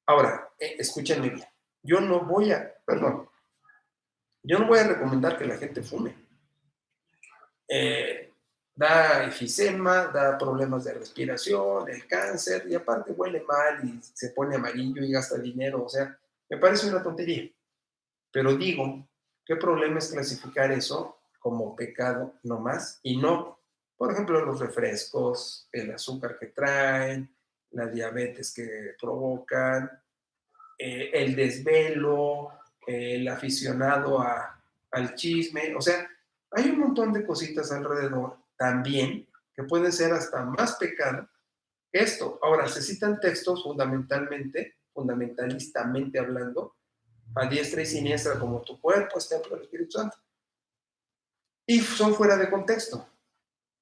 Ahora, escúchenme bien, yo no voy a recomendar que la gente fume. Da efisema, da problemas de respiración, el cáncer, y aparte huele mal y se pone amarillo y gasta dinero, o sea, me parece una tontería. Pero digo, ¿qué problema es clasificar eso como pecado nomás? Y no, por ejemplo, los refrescos, el azúcar que traen, la diabetes que provocan, el desvelo, el aficionado al chisme, o sea, hay un montón de cositas alrededor también que pueden ser hasta más pecado que esto. Ahora, se citan textos fundamentalistamente hablando, a diestra y siniestra, como tu cuerpo es templo del Espíritu Santo. Y son fuera de contexto.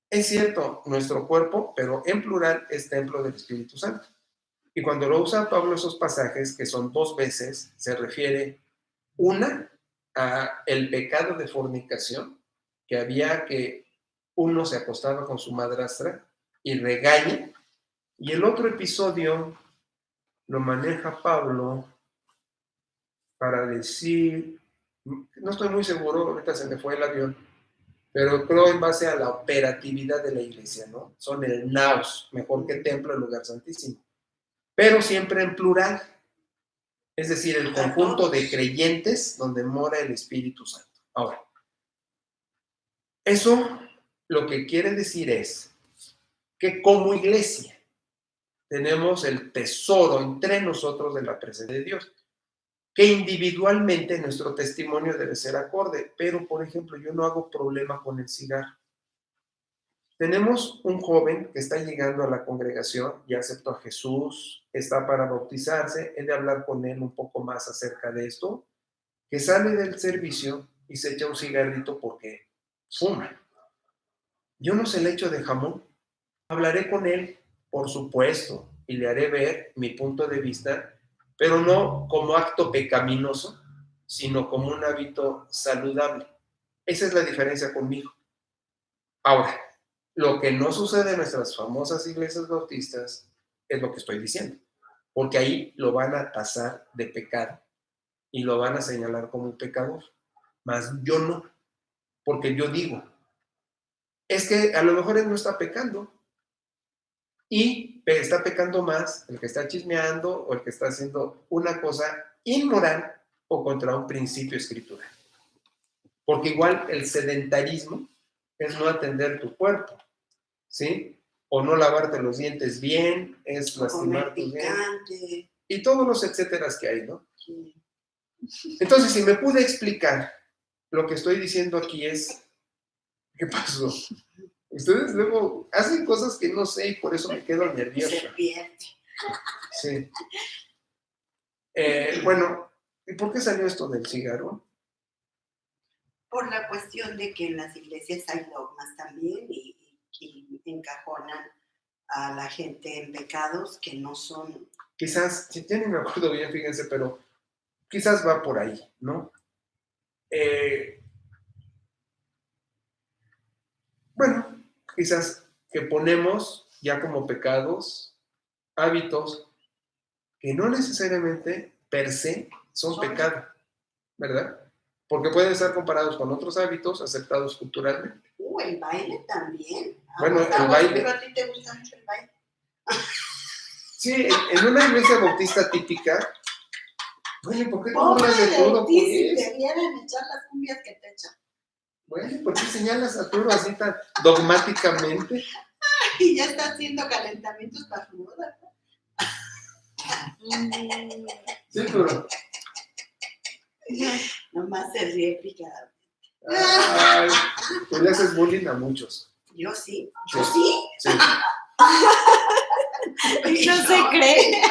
Es cierto, nuestro cuerpo, pero en plural, es templo del Espíritu Santo. Y cuando lo usa Pablo esos pasajes, que son 2 veces, se refiere una a el pecado de fornicación, que había que uno se acostaba con su madrastra y regaña, y el otro episodio lo maneja Pablo para decir, no estoy muy seguro, ahorita se me fue el avión, pero creo en base a la operatividad de la iglesia, ¿no? Son el naos, mejor que templo, el lugar santísimo, pero siempre en plural, es decir, el conjunto de creyentes donde mora el Espíritu Santo. Ahora, eso lo que quiere decir es que como iglesia tenemos el tesoro entre nosotros de la presencia de Dios, que individualmente nuestro testimonio debe ser acorde, pero por ejemplo yo no hago problema con el cigarro. Tenemos un joven que está llegando a la congregación, ya aceptó a Jesús, está para bautizarse, he de hablar con él un poco más acerca de esto, que sale del servicio y se echa un cigarrito porque fuma. Yo no se le echo de jamón, hablaré con él, por supuesto, y le haré ver mi punto de vista, pero no como acto pecaminoso, sino como un hábito saludable. Esa es la diferencia conmigo. Ahora, lo que no sucede en nuestras famosas iglesias bautistas es lo que estoy diciendo, porque ahí lo van a tasar de pecado y lo van a señalar como un pecador, mas yo no, porque yo digo, es que a lo mejor él no está pecando, y está pecando más el que está chismeando o el que está haciendo una cosa inmoral o contra un principio escritural. Porque igual el sedentarismo es no atender tu cuerpo, ¿sí? O no lavarte los dientes bien, es lastimar tus dientes. Y todos los etcéteras que hay, ¿no? Sí. Entonces, si me pude explicar, lo que estoy diciendo aquí es, ¿qué pasó? Ustedes luego hacen cosas que no sé y por eso me quedo nervioso. Se pierde. Sí. Bueno, ¿y por qué salió esto del cigarro? Por la cuestión de que en las iglesias hay dogmas también y encajonan a la gente en pecados que no son. Quizás, si tienen, me acuerdo bien, fíjense, pero quizás va por ahí, ¿no? Bueno, quizás que ponemos ya como pecados hábitos que no necesariamente per se son pecado, ¿verdad? Porque pueden estar comparados con otros hábitos aceptados culturalmente. El baile también. Bueno, el baile. Pero a ti te gusta mucho el baile. Sí, en una iglesia bautista típica. Bueno, ¿por qué no hablas de todo? Pobre de ti, si te vieran echar las cumbias que te echan. Bueno, ¿por qué señalas a Arturo así tan dogmáticamente? Y ya está haciendo calentamientos para su boda. Sí, pero... Nomás se ríe picada. Ay, tú le haces bullying a muchos. Yo sí. Sí. ¿Yo sí? Sí. No se cree.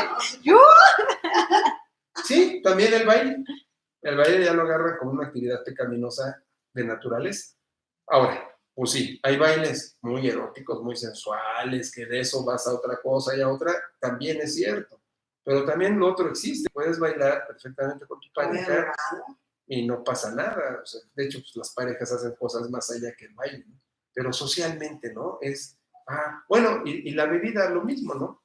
Sí, también el baile. El baile ya lo agarra como una actividad pecaminosa de naturaleza. Ahora, pues sí, hay bailes muy eróticos, muy sensuales, que de eso vas a otra cosa y a otra, también es cierto. Pero también lo otro existe. Puedes bailar perfectamente con tu pareja y no pasa nada. O sea, de hecho, pues, las parejas hacen cosas más allá que el baile, ¿no? Pero socialmente, ¿no? Es, bueno, y la bebida, lo mismo, ¿no?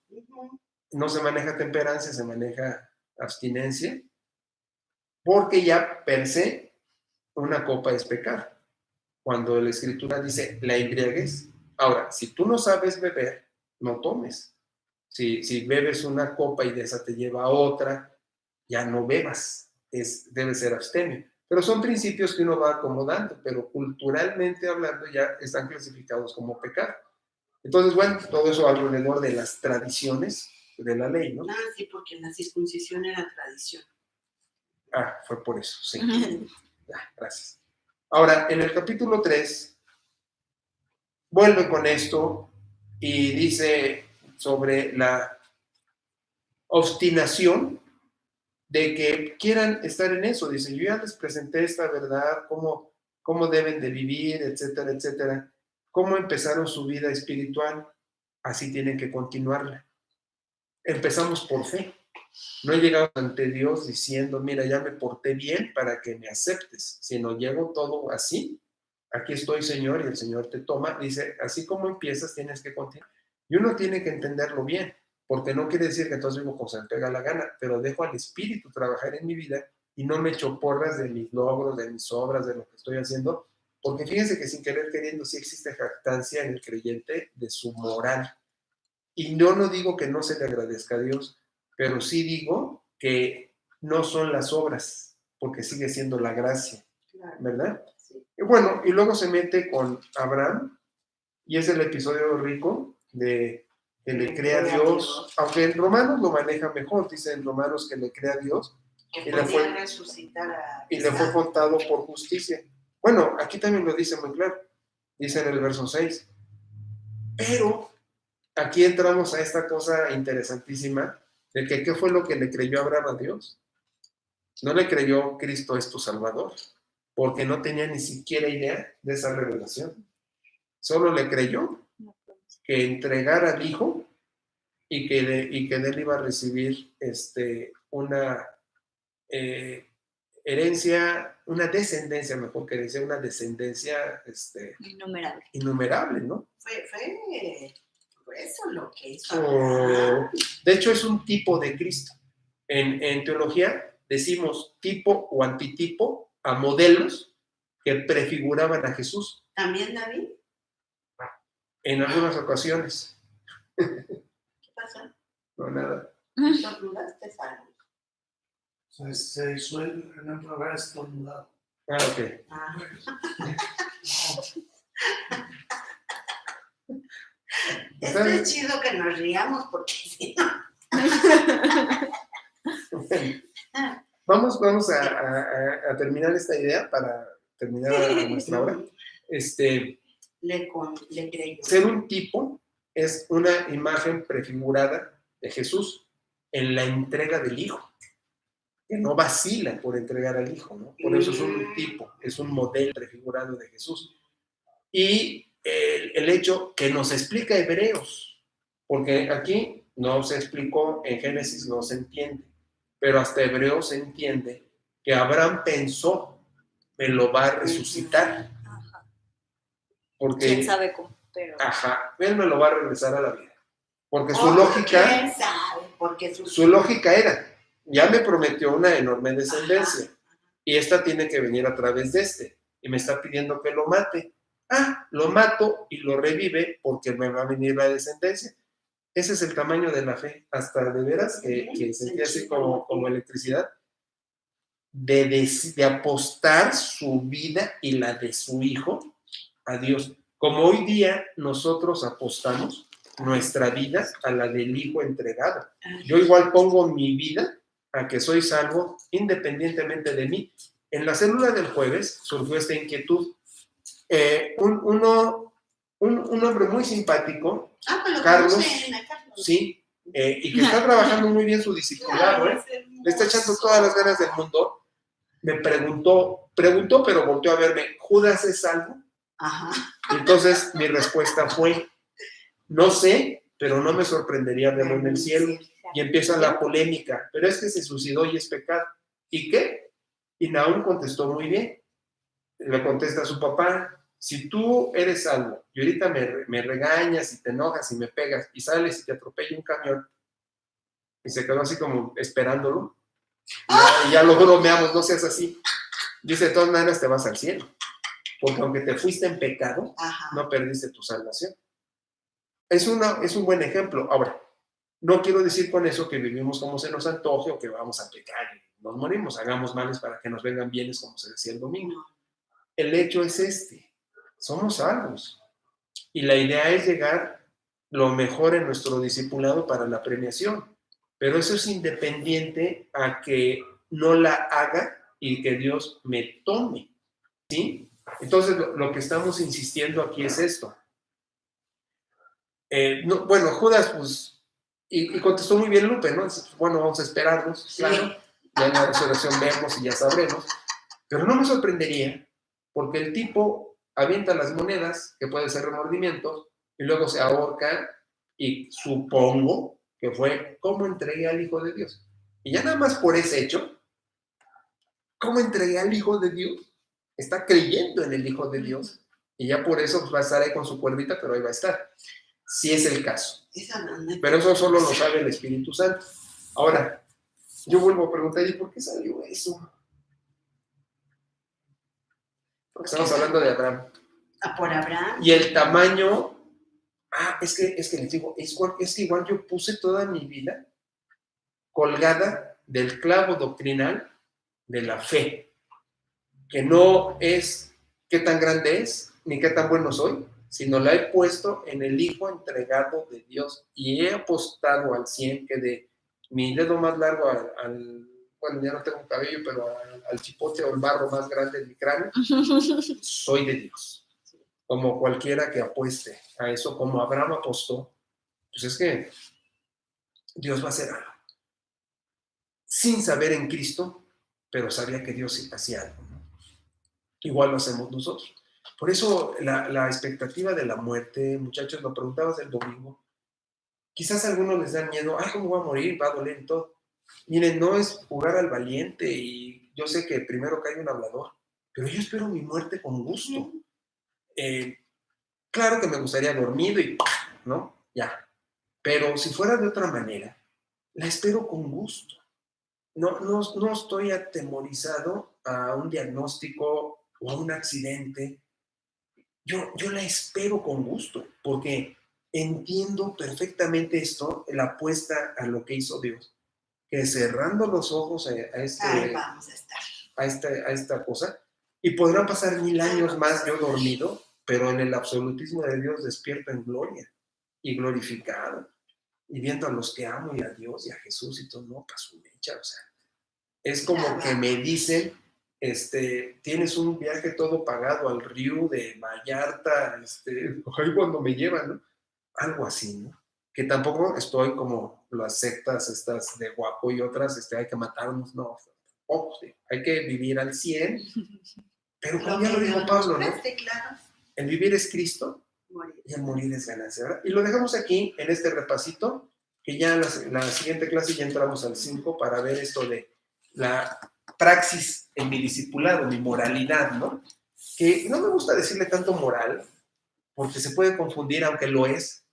No se maneja temperancia, se maneja abstinencia, porque ya per se una copa es pecado. Cuando la Escritura dice la embriaguez. Ahora, si tú no sabes beber, no tomes. Si bebes una copa y de esa te lleva a otra, ya no bebas. Debe ser abstemio. Pero son principios que uno va acomodando, pero culturalmente hablando ya están clasificados como pecado. Entonces, bueno, todo eso alrededor de las tradiciones de la ley, ¿no? Sí, porque la circuncisión era tradición. Fue por eso, sí. Gracias. Ahora, en el capítulo 3, vuelve con esto y dice sobre la obstinación de que quieran estar en eso. Dice, yo ya les presenté esta verdad, cómo deben de vivir, etcétera, etcétera. Cómo empezaron su vida espiritual, así tienen que continuarla. empezamos por fe. No llegamos ante Dios diciendo, mira, ya me porté bien para que me aceptes, sino llego todo así. Aquí estoy, Señor, y el Señor te toma. Dice, así como empiezas, tienes que continuar. Y uno tiene que entenderlo bien, porque no quiere decir que entonces vivo como se me pega la gana, pero dejo al Espíritu trabajar en mi vida y no me echo porras de mis logros, de mis obras, de lo que estoy haciendo, porque fíjense que sin querer queriendo sí existe jactancia en el creyente de su moral. Y yo no digo que no se le agradezca a Dios, pero sí digo que no son las obras, porque sigue siendo la gracia, Claro. ¿verdad? Sí. Y bueno, y luego se mete con Abraham, y es el episodio rico de que le cree a Dios, aunque en Romanos lo maneja mejor, dice en Romanos que le cree a Dios, Que y le fue- podía resucitar a y le fue Isaac. contado por justicia. Bueno, aquí también lo dice muy claro, dice en el verso 6, pero aquí entramos a esta cosa interesantísima de que ¿qué fue lo que le creyó Abraham a Dios? No le creyó Cristo es tu Salvador, porque no tenía ni siquiera idea de esa revelación. Solo le creyó que entregara al Hijo y que de él iba a recibir una herencia, una descendencia, mejor que decir, una descendencia Innumerable. innumerable, ¿no? Fue eso lo que hizo. De hecho, es un tipo de Cristo. En teología decimos tipo o antitipo a modelos que prefiguraban a Jesús ¿También David? en algunas ocasiones. ¿Qué pasa? No, nada. ¿Estornudaste algo? Se suele en haber estornudado. Ah, ok. Ah. Esto es chido que nos riamos porque si no. Vamos a terminar esta idea para terminar nuestra obra. Le creyó. Ser un tipo es una imagen prefigurada de Jesús en la entrega del Hijo, que no vacila por entregar al Hijo, ¿no? Por eso es un tipo, es un modelo prefigurado de Jesús. Y el hecho que nos explica Hebreos, porque aquí no se explicó, en Génesis no se entiende, pero hasta Hebreos se entiende que Abraham pensó, me lo va a resucitar. Ajá. Porque, ¿Quién sabe cómo? Pero... Ajá, él me lo va a regresar a la vida. Porque su Oh, lógica, ¿quién sabe? Porque su lógica era, ya me prometió una enorme descendencia, y esta tiene que venir a través de y me está pidiendo que lo mate. Ah, lo mato y lo revive porque me va a venir la descendencia. Ese es el tamaño de la fe, hasta de veras que sentía así como electricidad, de apostar su vida y la de su hijo a Dios. Como hoy día nosotros apostamos nuestra vida a la del hijo entregado. Yo igual pongo mi vida a que soy salvo independientemente de mí. En la célula del jueves surgió esta inquietud. Un hombre muy simpático, Carlos, sí, y que está trabajando muy bien su discipulado, le está echando todas las ganas del mundo, me preguntó, pero volteó a verme, ¿Judas es salvo? Ajá. Y entonces mi respuesta fue, no sé, pero no me sorprendería verlo en el cielo. Y empieza la polémica, pero es que se suicidó y es pecado. ¿Y qué? Y Nahum contestó muy bien. Le contesta a su papá, si tú eres salvo y ahorita me regañas y te enojas y me pegas y sales y te atropella un camión, y se quedó así como esperándolo, y ya lo bromeamos, no seas así. Dice, de todas maneras te vas al cielo, porque aunque te fuiste en pecado, no perdiste tu salvación. Es un buen ejemplo. Ahora, no quiero decir con eso que vivimos como se nos antoje o que vamos a pecar y nos morimos, hagamos males para que nos vengan bienes, como se decía el domingo. El hecho es somos salvos. Y la idea es llegar lo mejor en nuestro discipulado para la premiación. Pero eso es independiente a que no la haga y que Dios me tome. ¿Sí? Entonces, lo que estamos insistiendo aquí es esto. Bueno, Judas, pues, y contestó muy bien Lupe, ¿no? Bueno, vamos a esperarnos, claro. Ya en la resurrección vemos y ya sabremos. Pero no me sorprendería, porque el tipo avienta las monedas, que puede ser remordimientos, y luego se ahorca, y supongo que fue cómo entregué al Hijo de Dios. Y ya nada más por ese hecho, cómo entregué al Hijo de Dios, está creyendo en el Hijo de Dios, y ya por eso va a estar ahí con su cuerdita, pero ahí va a estar, si es el caso. Pero eso solo lo sabe el Espíritu Santo. Ahora, yo vuelvo a preguntar, ¿y por qué salió eso? Porque estamos hablando de Abraham. Por Abraham. Y el tamaño, es que les digo, es que igual yo puse toda mi vida colgada del clavo doctrinal de la fe, que no es qué tan grande es, ni qué tan bueno soy, sino la he puesto en el Hijo entregado de Dios, y he apostado al 100 que de mi dedo más largo bueno, ya no tengo cabello, pero al chipote o el barro más grande de mi cráneo, soy de Dios. Como cualquiera que apueste a eso, como Abraham apostó, pues es que Dios va a hacer algo. Sin saber en Cristo, pero sabía que Dios hacía algo, ¿no? Igual lo hacemos nosotros. Por eso la expectativa de la muerte, muchachos, lo preguntabas el domingo, quizás a algunos les da miedo, ¿cómo voy a morir? Va a doler y todo. Miren, no es jugar al valiente, y yo sé que primero cae un hablador, pero yo espero mi muerte con gusto. Claro que me gustaría dormido y, ¿no? Ya. Pero si fuera de otra manera, la espero con gusto. No estoy atemorizado a un diagnóstico o a un accidente. Yo la espero con gusto, porque entiendo perfectamente esto, la apuesta a lo que hizo Dios, que cerrando los ojos Vamos a estar. a esta cosa, y podrán pasar 1000 años más yo dormido, pero en el absolutismo de Dios despierto en gloria y glorificado, y viendo a los que amo y a Dios y a Jesús y todo, no, pasó mecha, o sea, es como que me dicen, tienes un viaje todo pagado al río de Vallarta, ahí cuando me llevan, ¿no? Algo así, ¿no? Que tampoco estoy como las sectas estas de Guapo y otras, hay que matarnos, no, hay que vivir al 100, pero como ya lo dijo Pablo, ¿no? Claro. El vivir es Cristo y el morir es ganancia, ¿verdad? Y lo dejamos aquí en este repasito, que ya en la siguiente clase ya entramos al 5 para ver esto de la praxis en mi discipulado, mi moralidad, ¿no? Que no me gusta decirle tanto moral, porque se puede confundir, aunque lo es,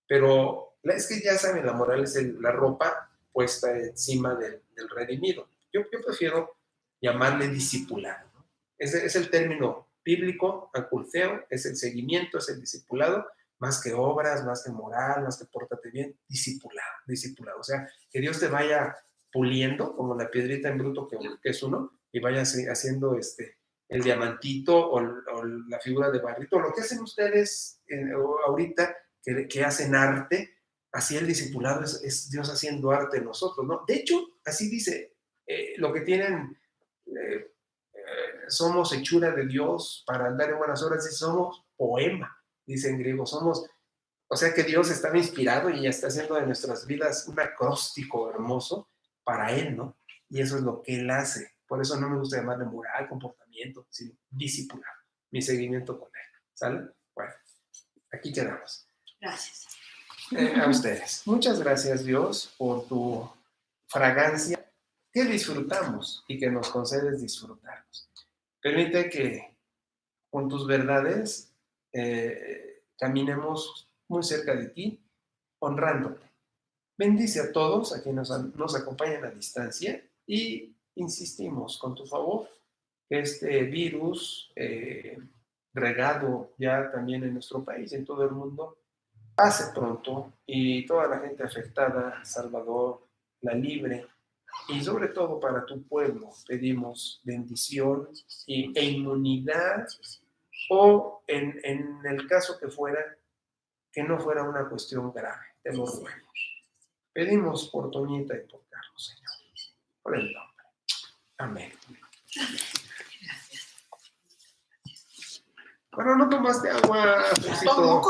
pero es que ya saben, la moral es la ropa puesta encima del redimido. Yo prefiero llamarle discipulado, ¿no? Es el término bíblico, aculteo, es el seguimiento, es el discipulado, más que obras, más que moral, más que pórtate bien, discipulado. O sea, que Dios te vaya puliendo, como la piedrita en bruto que es uno, y vaya haciendo el diamantito o la figura de barrito, lo que hacen ustedes ahorita, que hacen arte, así el discipulado es Dios haciendo arte en nosotros, ¿no? De hecho, así dice, lo que tienen, somos hechura de Dios para andar en buenas obras, y somos poema, dice en griego, o sea que Dios estaba inspirado y ya está haciendo de nuestras vidas un acróstico hermoso para Él, ¿no? Y eso es lo que Él hace. Por eso no me gusta llamarle moral, comportamiento, sino discipulado, mi seguimiento con Él. ¿Sale? Bueno, aquí quedamos. Gracias. A ustedes. Muchas gracias, Dios, por tu fragancia que disfrutamos y que nos concedes disfrutarnos. Permite que con tus verdades caminemos muy cerca de ti, honrándote. Bendice a todos a quienes nos acompañan a distancia, y insistimos con tu favor que este virus regado ya también en nuestro país, en todo el mundo, pase pronto, y toda la gente afectada, Salvador, la libre, y sobre todo para tu pueblo pedimos bendición e inmunidad, o en el caso que no fuera una cuestión grave, te lo ruego. Pedimos por Toñita y por Carlos, Señor, por el nombre. Amén. Bueno, no tomaste agua, Fusito.